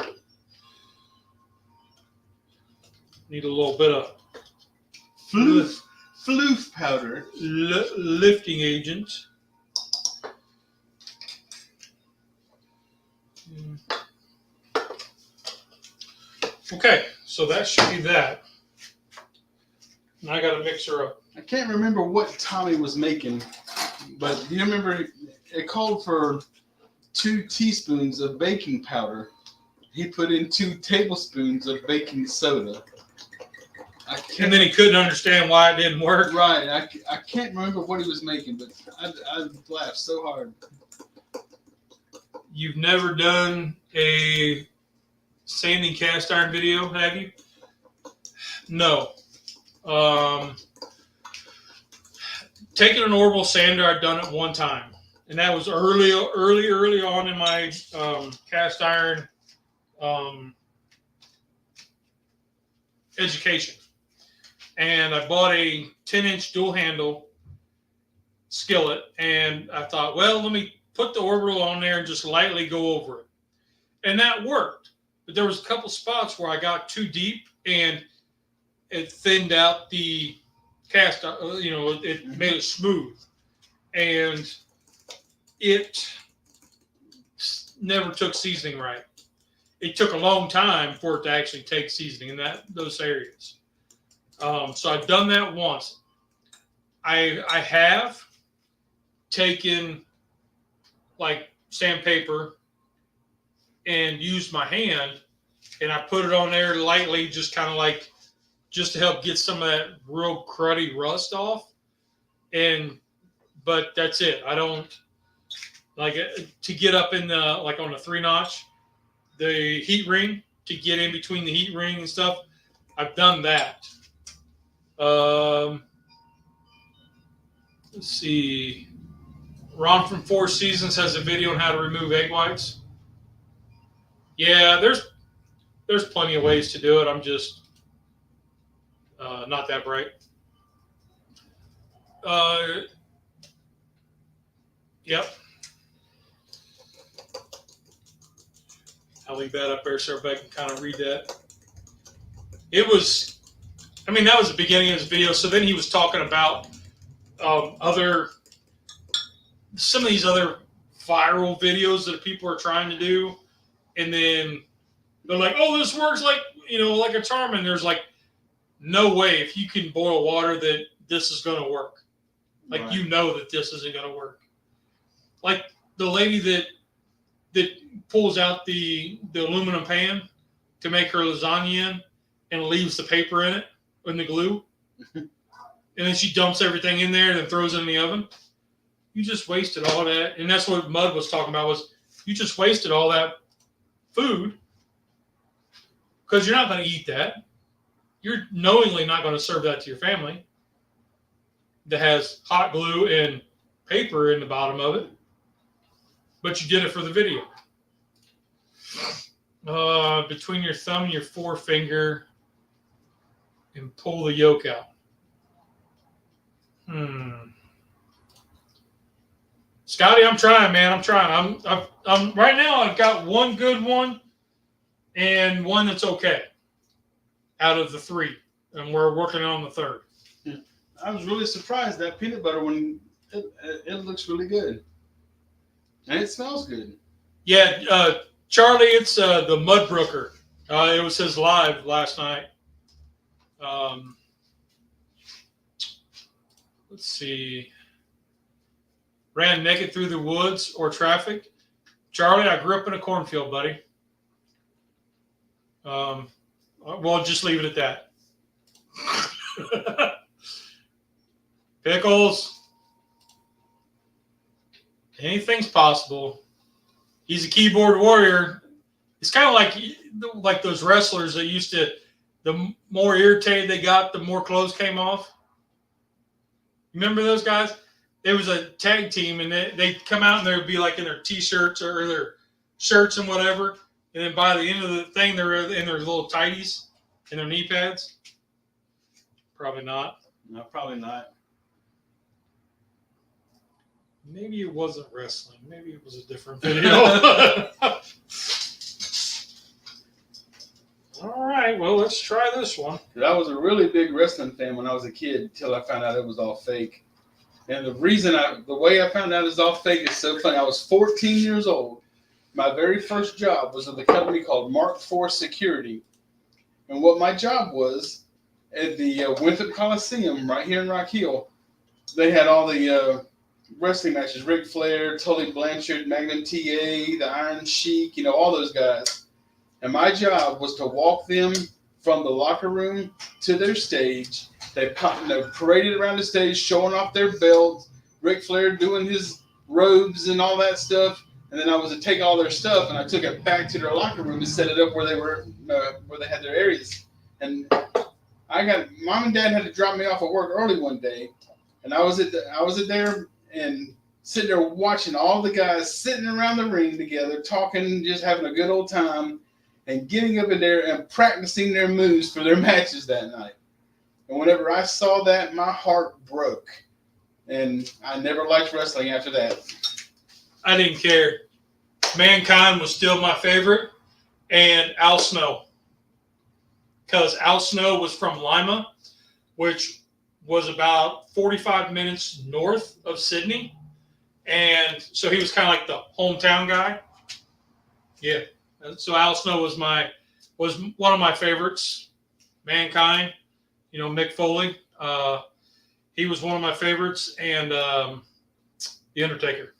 Speaker 1: need a little bit of
Speaker 2: Floof powder.
Speaker 1: lifting agent. Okay, so that should be that. Now I got to mix her up.
Speaker 2: I can't remember what Tommy was making, but you remember it called for 2 teaspoons of baking powder. He put in 2 tablespoons of baking soda.
Speaker 1: And then he couldn't understand why it didn't work.
Speaker 2: Right. I can't remember what he was making, but I laughed so hard.
Speaker 1: You've never done a sanding cast iron video, have you? No. Taking an orbital sander, I've done it one time, and that was early on in my cast iron education. And I bought a 10-inch dual handle skillet, and I thought, well, let me put the orbital on there and just lightly go over it. And that worked. But there was a couple spots where I got too deep, and it thinned out the cast, it made it smooth. And it never took seasoning right. It took a long time for it to actually take seasoning in those areas. So I've done that once. I have taken like sandpaper and used my hand, and I put it on there lightly, just kind of like, just to help get some of that real cruddy rust off. But that's it. I don't like to get up in the, like on the 3-notch, the heat ring, to get in between the heat ring and stuff. I've done that. Let's see. Ron from Four Seasons has a video on how to remove egg whites. Yeah, there's plenty of ways to do it. I'm just not that bright. Yep. I'll leave that up there so everybody can kind of read that. It was, I mean, that was the beginning of his video. So then he was talking about some of these other viral videos that people are trying to do. And then they're like, oh, this works like a charm. And there's like, no way, if you can boil water, that this is going to work. Like, right. You know that this isn't going to work. Like the lady that pulls out the aluminum pan to make her lasagna in and leaves the paper in it and the glue. And then she dumps everything in there and then throws it in the oven. You just wasted all that. And that's what Mud was talking about, was you just wasted all that food because you're not going to eat that. You're knowingly not going to serve that to your family that has hot glue and paper in the bottom of it. But you did it for the video. Between your thumb and your forefinger and pull the yolk out. Scotty, I'm trying, man. I'm trying. I'm right now. I've got one good one and one that's okay out of the 3, and we're working on the 3rd.
Speaker 2: Yeah. I was really surprised that peanut butter one. It looks really good, and it smells good.
Speaker 1: Yeah, Charlie, it's the Mudbrooker. It was his live last night. Let's see. Ran naked through the woods or traffic. Charlie, I grew up in a cornfield, buddy. We'll just leave it at that. Pickles. Anything's possible. He's a keyboard warrior. It's kind of like those wrestlers that used to, the more irritated they got, the more clothes came off. Remember those guys? It was a tag team, and they'd come out and they'd be like in their T-shirts or their shirts and whatever. And then by the end of the thing, they're in their little tighties and their knee pads. Probably not.
Speaker 2: No, probably not.
Speaker 1: Maybe it wasn't wrestling. Maybe it was a different video. All right, well, let's try this one.
Speaker 2: I was a really big wrestling fan when I was a kid until I found out it was all fake. And the way I found out it's all fake is so funny. I was 14 years old. My very first job was with a company called Mark IV Security. And what my job was at the Winthrop Coliseum right here in Rock Hill, they had all the wrestling matches: Ric Flair, Tully Blanchard, Magnum TA, the Iron Sheik, all those guys. And my job was to walk them from the locker room to their stage. They paraded around the stage, showing off their belts. Ric Flair doing his robes and all that stuff. And then I was to take all their stuff and I took it back to their locker room and set it up where they were, where they had their areas. And Mom and Dad had to drop me off at work early one day, and I was there and sitting there watching all the guys sitting around the ring together, talking, just having a good old time, and getting up in there and practicing their moves for their matches that night. And whenever I saw that, my heart broke, and I never liked wrestling after that.
Speaker 1: I didn't care. Mankind was still my favorite, and Al Snow. Because Al Snow was from Lima, which was about 45 minutes north of Sydney. And so he was kind of like the hometown guy. Yeah. So Al Snow was one of my favorites. Mankind, Mick Foley. He was one of my favorites. And The Undertaker.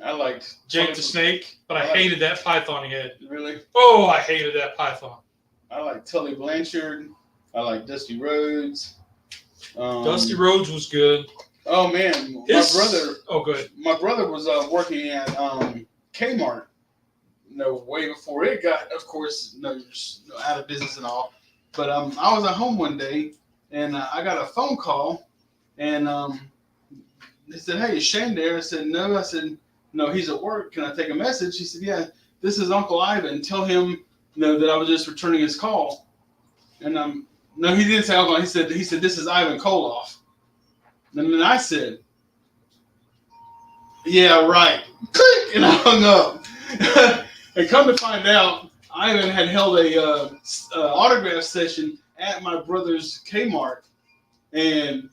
Speaker 2: I liked
Speaker 1: Jake the Snake, but I hated that python he had.
Speaker 2: Really?
Speaker 1: Oh, I hated that python.
Speaker 2: I like Tully Blanchard. I like Dusty Rhodes.
Speaker 1: Dusty Rhodes was good.
Speaker 2: Oh man, my brother.
Speaker 1: Oh, good.
Speaker 2: My brother was working at Kmart. Way before it got, of course, out of business and all. But I was at home one day and I got a phone call, and they said, "Hey, is Shane there?" I said, "No." I said, "No, he's at work. Can I take a message?" He said, "Yeah, this is Uncle Ivan. Tell him." That I was just returning his call, and no, he didn't say Uncle. He said this is Ivan Koloff, and then I said, "Yeah, right." Click, and I hung up. And come to find out, Ivan had held a autograph session at my brother's Kmart, and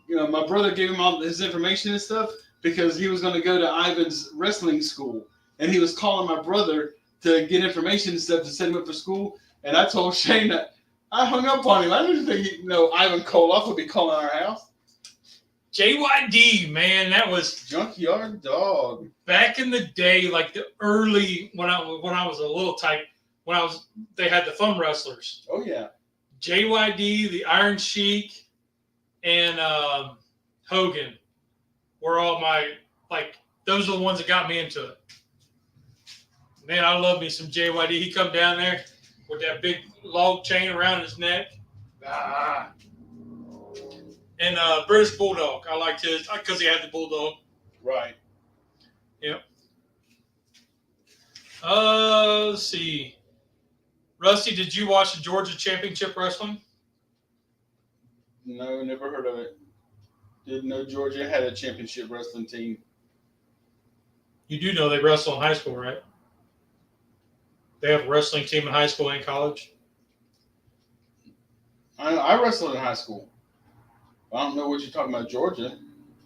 Speaker 2: my brother gave him all his information and stuff because he was going to go to Ivan's wrestling school, and he was calling my brother to get information and stuff to set him up for school. And I told Shane that I hung up on him. I didn't think Ivan Koloff would be calling our house.
Speaker 1: JYD, man, that was
Speaker 2: Junkyard Dog.
Speaker 1: Back in the day, like the early when I was a little type, they had the Fun Wrestlers.
Speaker 2: Oh yeah.
Speaker 1: JYD, the Iron Sheik, and Hogan were all those are the ones that got me into it. Man, I love me some JYD. He come down there with that big log chain around his neck. And British Bulldog. I liked his because he had the Bulldog.
Speaker 2: Right.
Speaker 1: Yep. Let's see. Rusty, did you watch the Georgia Championship Wrestling?
Speaker 2: No, never heard of it. Didn't know Georgia had a championship wrestling team. You
Speaker 1: do know they wrestle in high school, right? They have a wrestling team in high school and college.
Speaker 2: I wrestled in high school. I don't know what you're talking about, Georgia.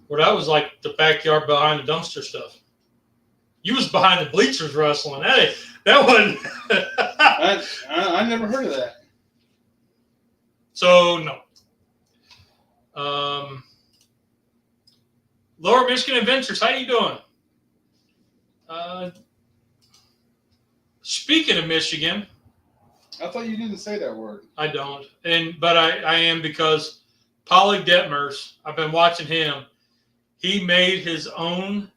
Speaker 1: Well, that was like the backyard behind the dumpster stuff. You was behind the bleachers wrestling. That wasn't.
Speaker 2: I never heard of that.
Speaker 1: So no. Lower Michigan Adventures, how you doing? Speaking of Michigan,
Speaker 2: I thought you didn't say that word.
Speaker 1: I don't, but I am because Polly Detmers. I've been watching him. He made his own.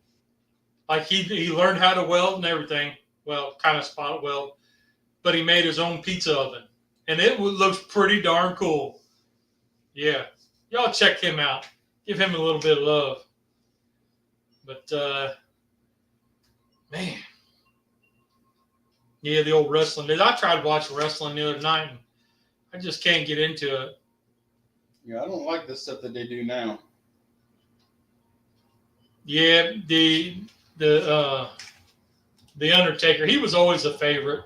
Speaker 1: Like he learned how to weld and everything. Well, kind of spot weld, but he made his own pizza oven, and it looks pretty darn cool. Yeah, y'all check him out. Give him a little bit of love. But man. Yeah, the old wrestling. I tried watching wrestling the other night, and I just can't get into it.
Speaker 2: Yeah, I don't like the stuff that they do now.
Speaker 1: Yeah, the Undertaker, he was always a favorite.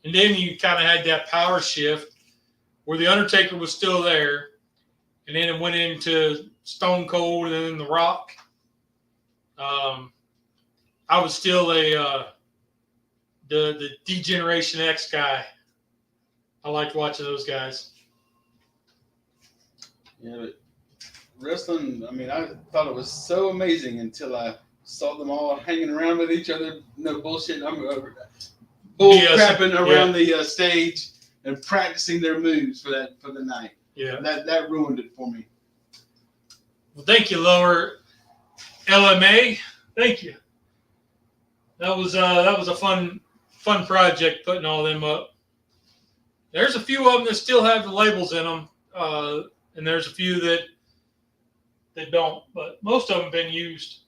Speaker 1: And then you kind of had that power shift where the Undertaker was still there, and then it went into Stone Cold and then The Rock. I was still the D-Generation X guy. I liked watching those guys.
Speaker 2: Yeah, but wrestling, I mean, I thought it was so amazing until I saw them all hanging around with each other. No bullshit. I'm bull crapping around the stage and practicing their moves for the night.
Speaker 1: Yeah.
Speaker 2: That ruined it for me.
Speaker 1: Well, thank you, Lower LMA. Thank you. That was a fun project putting all them up. There's a few of them that still have the labels in them, and there's a few that don't. But most of them have been used.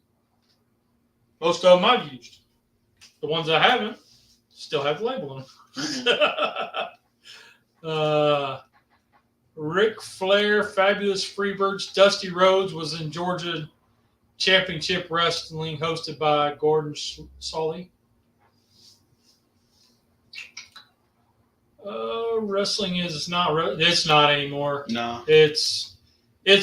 Speaker 1: Most of them I've used. The ones I haven't still have the label on them. Ric Flair, Fabulous Freebirds, Dusty Rhodes was in Georgia Championship Wrestling, hosted by Gordon Solly. Wrestling it's not anymore. No, it's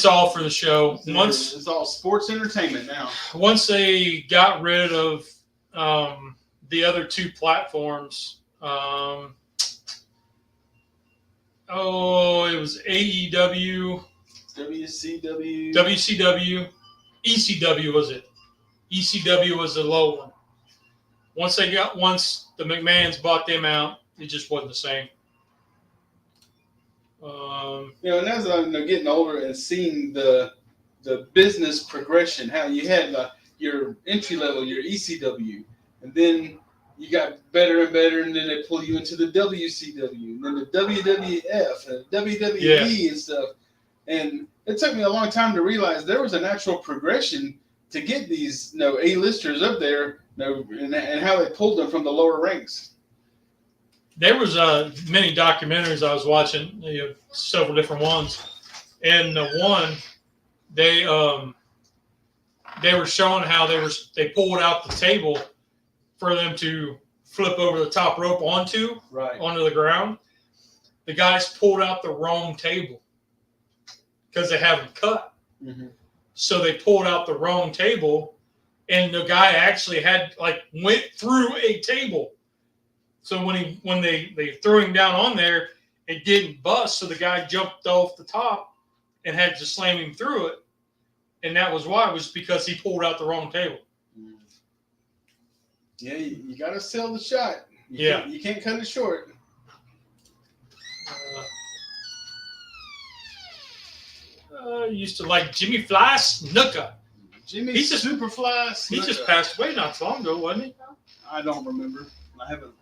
Speaker 1: all for the show.
Speaker 2: It's all sports entertainment now.
Speaker 1: Once they got rid of the other two platforms, it was AEW, WCW, ECW was it? ECW was the low one. Once the McMahons bought them out, it just wasn't the same.
Speaker 2: And as I'm getting older and seeing the business progression, how you had your entry level, your ECW, and then you got better and better, and then they pull you into the WCW, and then the WWF, and WWE and stuff. And it took me a long time to realize there was a natural progression to get these A-listers up there, and how they pulled them from the lower ranks.
Speaker 1: There was many documentaries I was watching, several different ones, and the one they were showing how they pulled out the table for them to flip over the top rope onto the ground. The guys pulled out the wrong table because they haven't cut, so they pulled out the wrong table, and the guy actually went through a table. So when they threw him down on there, it didn't bust. So the guy jumped off the top and had to slam him through it, and that was why. It was because he pulled out the wrong table.
Speaker 2: Yeah, you got to sell the shot. You can't cut it short.
Speaker 1: Used to like Jimmy Fly Snuka.
Speaker 2: He's Superfly Snuka.
Speaker 1: He just passed away not too long ago, wasn't he?
Speaker 2: I don't remember. I haven't.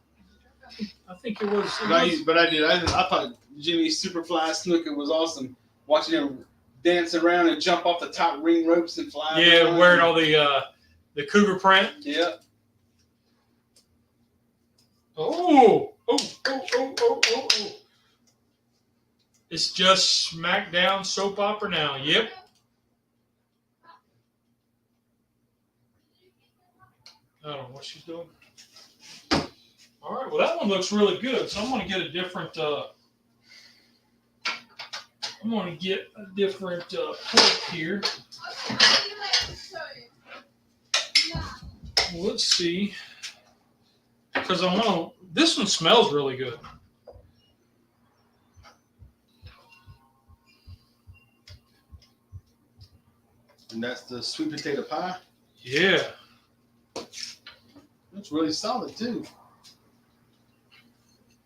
Speaker 1: I think it was.
Speaker 2: But I did. I thought Jimmy Superfly Snuka was awesome. Watching him dance around and jump off the top ring ropes and fly.
Speaker 1: Yeah, wearing all the cougar print.
Speaker 2: Yeah.
Speaker 1: Oh. It's just SmackDown soap opera now. Yep. I don't know what she's doing. All right. Well, that one looks really good. So I'm going to get a different. Pork here. Well, let's see. Because this one smells really good.
Speaker 2: And that's the sweet potato pie?
Speaker 1: Yeah.
Speaker 2: That's really solid, too.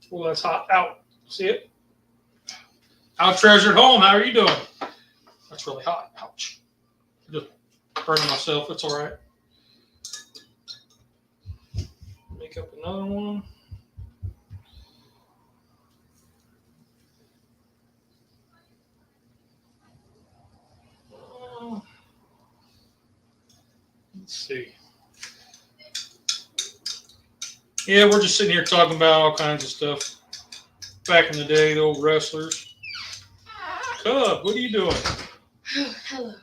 Speaker 1: Well, that's hot. Out. See it? Our treasured home. How are you doing? That's really hot. Ouch. Just burning myself. It's all right. Make up another one. Let's see. Yeah, we're just sitting here talking about all kinds of stuff. Back in the day, the old wrestlers. Cub, what are you doing?
Speaker 3: Oh, hello.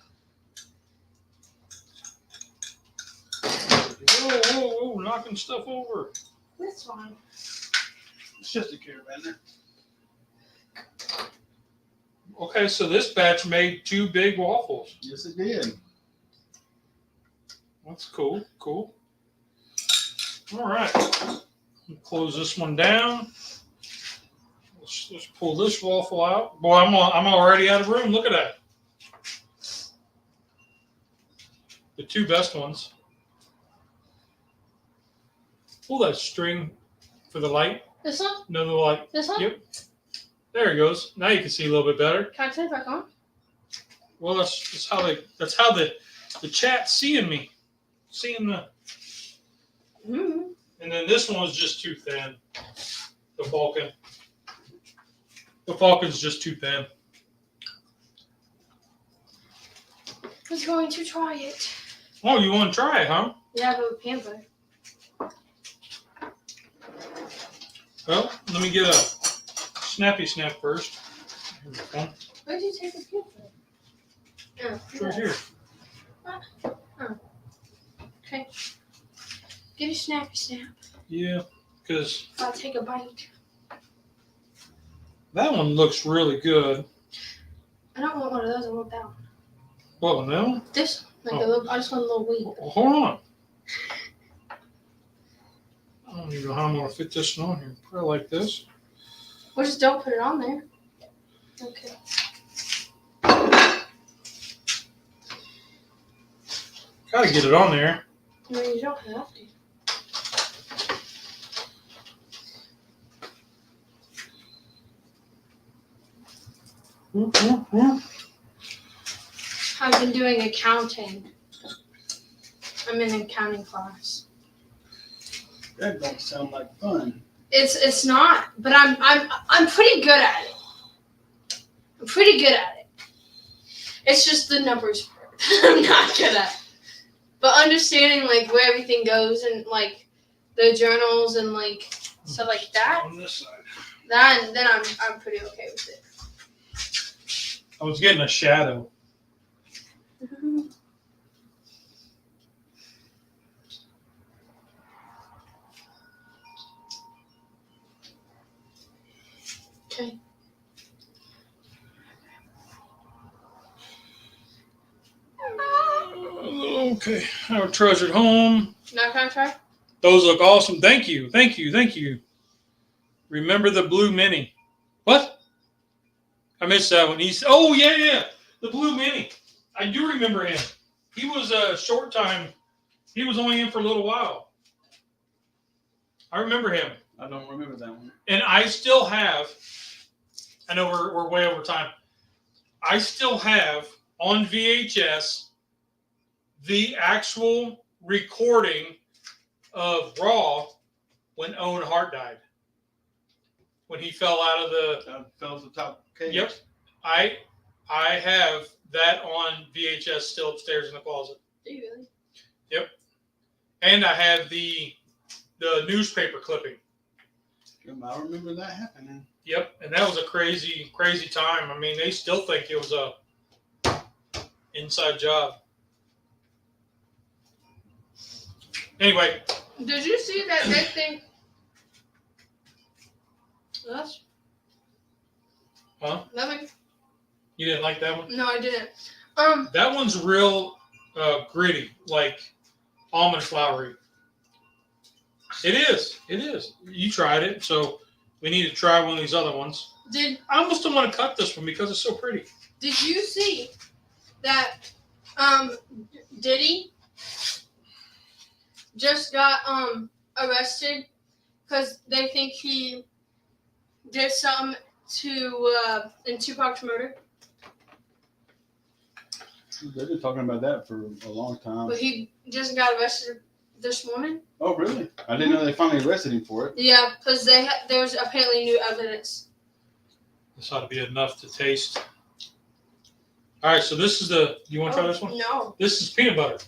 Speaker 1: Whoa, knocking stuff over.
Speaker 3: That's fine.
Speaker 2: It's just a caravan.
Speaker 1: Okay, so this batch made 2 big waffles.
Speaker 2: Yes, it did.
Speaker 1: That's cool. All right. Close this one down. We'll Let's pull this waffle out. Boy, I'm already out of room. Look at that. The two best ones. Pull that string for the light.
Speaker 3: This one?
Speaker 1: No, the light.
Speaker 3: This one?
Speaker 1: Yep. There it goes. Now you can see a little bit better.
Speaker 3: Can I turn it back on?
Speaker 1: Well, that's how the chat's seeing me. Seeing the.
Speaker 3: Mm-hmm.
Speaker 1: And then this one was just too thin. The Falcon. The Falcon's just too thin.
Speaker 3: I was going to try it.
Speaker 1: Oh, you want to try it, huh?
Speaker 3: Yeah, but with peanut butter.
Speaker 1: Well, let me get a snappy snap first. Here we go.
Speaker 3: Where did you take the peanut butter? Oh,
Speaker 1: It's right here.
Speaker 3: Okay. Give me snappy snap.
Speaker 1: Yeah, because
Speaker 3: I'll take a bite.
Speaker 1: that one looks really good.
Speaker 3: I don't want one of those. I want that one.
Speaker 1: Well, no.
Speaker 3: This, like
Speaker 1: Oh.
Speaker 3: a little. I just want a little wheat.
Speaker 1: Hold on. I don't even know how I'm going to fit this one on here. Probably like this.
Speaker 3: Or just don't put it on there. Okay.
Speaker 1: Got to get it on there.
Speaker 3: No, you don't have to. I've been doing accounting. I'm in an accounting class.
Speaker 2: That don't sound like fun.
Speaker 3: It's not, but I'm pretty good at it. I'm pretty good at it. It's just the numbers part I'm not good at. But understanding like where everything goes and like the journals and like stuff like that,
Speaker 1: On this side.
Speaker 3: then I'm pretty okay with it.
Speaker 1: I was getting a shadow.
Speaker 3: Okay.
Speaker 1: Okay. Our treasured home.
Speaker 3: Not gonna try?
Speaker 1: Those look awesome. Thank you. Thank you. Thank you. Remember the blue mini. What? I missed that one. Oh, yeah. The blue mini. I do remember him. He was a short time. He was only in for a little while. I remember him.
Speaker 2: I don't remember that one.
Speaker 1: And I still have, I know we're way over time. I still have on VHS the actual recording of Raw when Owen Hart died. When he fell out of the...
Speaker 2: Fell to the top cage.
Speaker 1: Yep. I have that on VHS still upstairs in the closet.
Speaker 3: Do you really?
Speaker 1: Yep. And I have the newspaper clipping.
Speaker 2: I remember that happening.
Speaker 1: Yep. And that was a crazy, crazy time. I mean, they still think it was a inside job. Anyway.
Speaker 3: Did you see that big thing? Us?
Speaker 1: Huh?
Speaker 3: Nothing.
Speaker 1: You didn't like that one?
Speaker 3: No, I didn't.
Speaker 1: That one's real gritty, like almond floury. It is. It is. You tried it, so we need to try one of these other ones. I almost don't want to cut this one because it's so pretty.
Speaker 3: Did you see that Diddy just got arrested because they think he did something in Tupac's murder?
Speaker 2: They've been talking about that for a long time.
Speaker 3: But he just got arrested this morning.
Speaker 2: Oh, really? I didn't know they finally arrested him for it.
Speaker 3: Yeah, because there was apparently new evidence.
Speaker 1: This ought to be enough to taste. All right, so this is the. You want to try this one?
Speaker 3: No.
Speaker 1: This is peanut butter.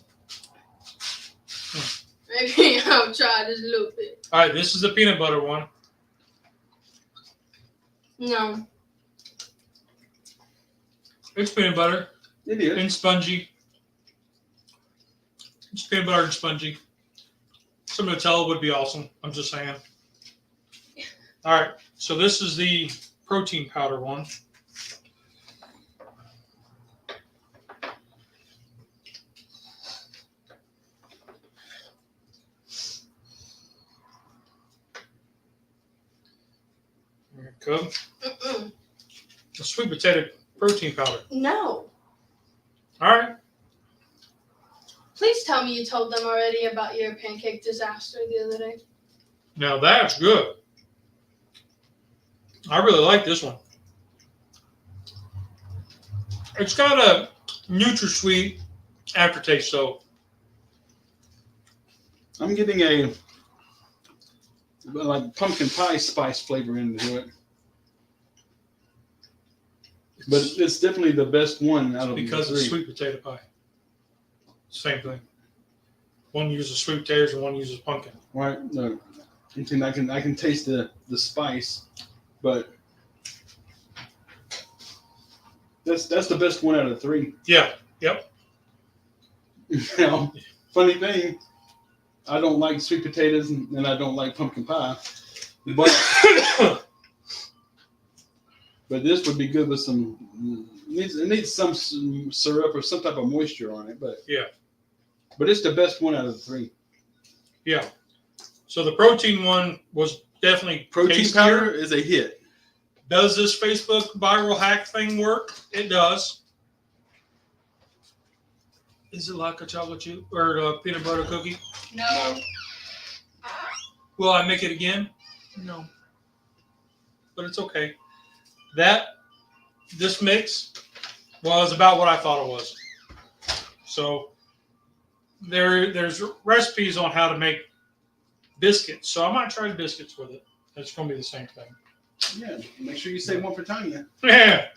Speaker 3: Maybe I'll try just a little bit.
Speaker 1: All right, this is the peanut butter one.
Speaker 3: No.
Speaker 1: It's peanut butter
Speaker 2: It is.
Speaker 1: and spongy. It's peanut butter and spongy. Some Nutella would be awesome. I'm just saying. All right, so this is the protein powder one. There it Good.
Speaker 3: Mm-mm.
Speaker 1: A sweet potato protein powder.
Speaker 3: No.
Speaker 1: All right.
Speaker 3: Please tell me you told them already about your pancake disaster the other day.
Speaker 1: Now that's good. I really like this one. It's got a Nutritious aftertaste, so
Speaker 2: I'm getting a like pumpkin pie spice flavor into it. But it's definitely the best one out of
Speaker 1: because
Speaker 2: the
Speaker 1: it's
Speaker 2: three.
Speaker 1: sweet potato pie. Same thing. One uses sweet potatoes and one uses pumpkin.
Speaker 2: Right? No, I can taste the spice, but that's the best one out of the three.
Speaker 1: Yeah. Yep.
Speaker 2: Now, funny thing, I don't like sweet potatoes and I don't like pumpkin pie, but this would be good with some. It needs some syrup or some type of moisture on it, but
Speaker 1: yeah.
Speaker 2: But it's the best one out of the three.
Speaker 1: Yeah. So the protein one was definitely
Speaker 2: Protein
Speaker 1: tastier.
Speaker 2: powder is a hit.
Speaker 1: Does this Facebook viral hack thing work? It does. Is it like a chocolate chip or a peanut butter cookie?
Speaker 3: No.
Speaker 1: Will I make it again? No. But it's okay. This mix was about what I thought it was. So there's recipes on how to make biscuits. So I might try biscuits with it. It's going to be the same thing.
Speaker 2: Yeah, make sure you save one for Tanya.
Speaker 1: Yeah.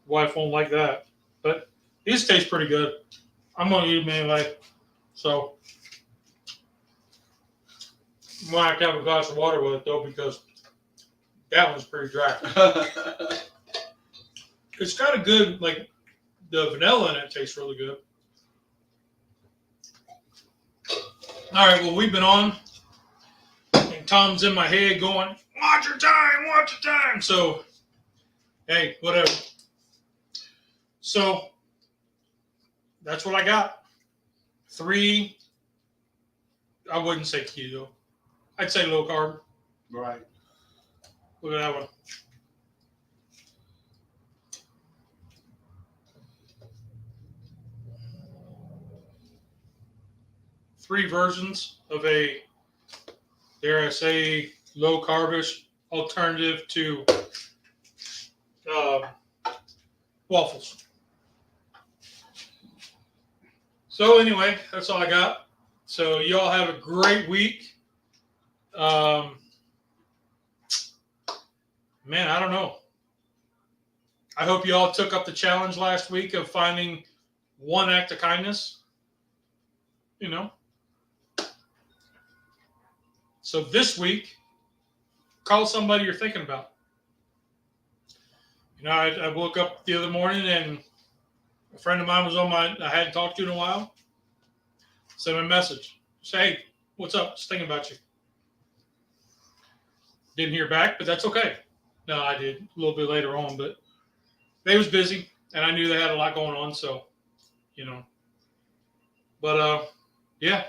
Speaker 1: Wife won't like that. But these taste pretty good. I'm going to eat them anyway. So I might have to have a glass of water with it, though, because that one's pretty dry. It's got a good, like, the vanilla in it tastes really good. All right, well, we've been on, and Tom's in my head going, watch your time. So, hey, whatever. So, that's what I got. 3, I wouldn't say keto. I'd say low carb.
Speaker 2: Right.
Speaker 1: Look at that one. Three versions of a, dare I say, low carbish alternative to waffles. So anyway, that's all I got. So you all have a great week. Man, I don't know. I hope you all took up the challenge last week of finding one act of kindness. You know. So this week, call somebody you're thinking about. You know, I woke up the other morning and a friend of mine was I hadn't talked to in a while. Sent him a message. Say, hey, what's up? Just thinking about you. Didn't hear back, but that's okay. No, I did a little bit later on, but they was busy and I knew they had a lot going on. So, you know, but yeah,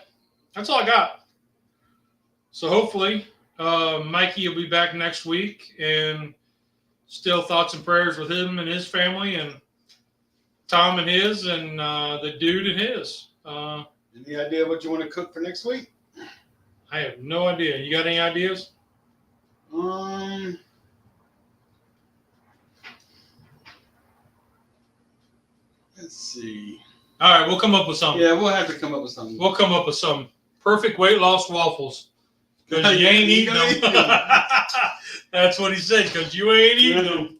Speaker 1: that's all I got. So hopefully, Mikey will be back next week, and still thoughts and prayers with him and his family, and Tom and his, and the dude and his.
Speaker 2: Any idea what you want to cook for next week?
Speaker 1: I have no idea. You got any ideas?
Speaker 2: Let's see.
Speaker 1: All right, we'll come up with something.
Speaker 2: Yeah, we'll have to come up with something.
Speaker 1: We'll come up with some perfect weight loss waffles. Because you ain't eating them. That's what he said, because you ain't eating them.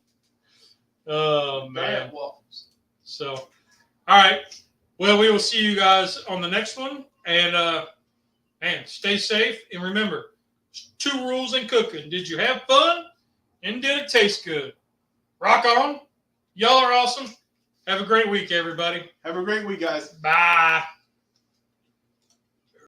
Speaker 1: Oh, man.
Speaker 2: Waffles.
Speaker 1: So, all right. Well, we will see you guys on the next one. And, man, stay safe. And remember, 2 rules in cooking. Did you have fun? And did it taste good? Rock on. Y'all are awesome. Have a great week, everybody.
Speaker 2: Have a great week, guys.
Speaker 1: Bye.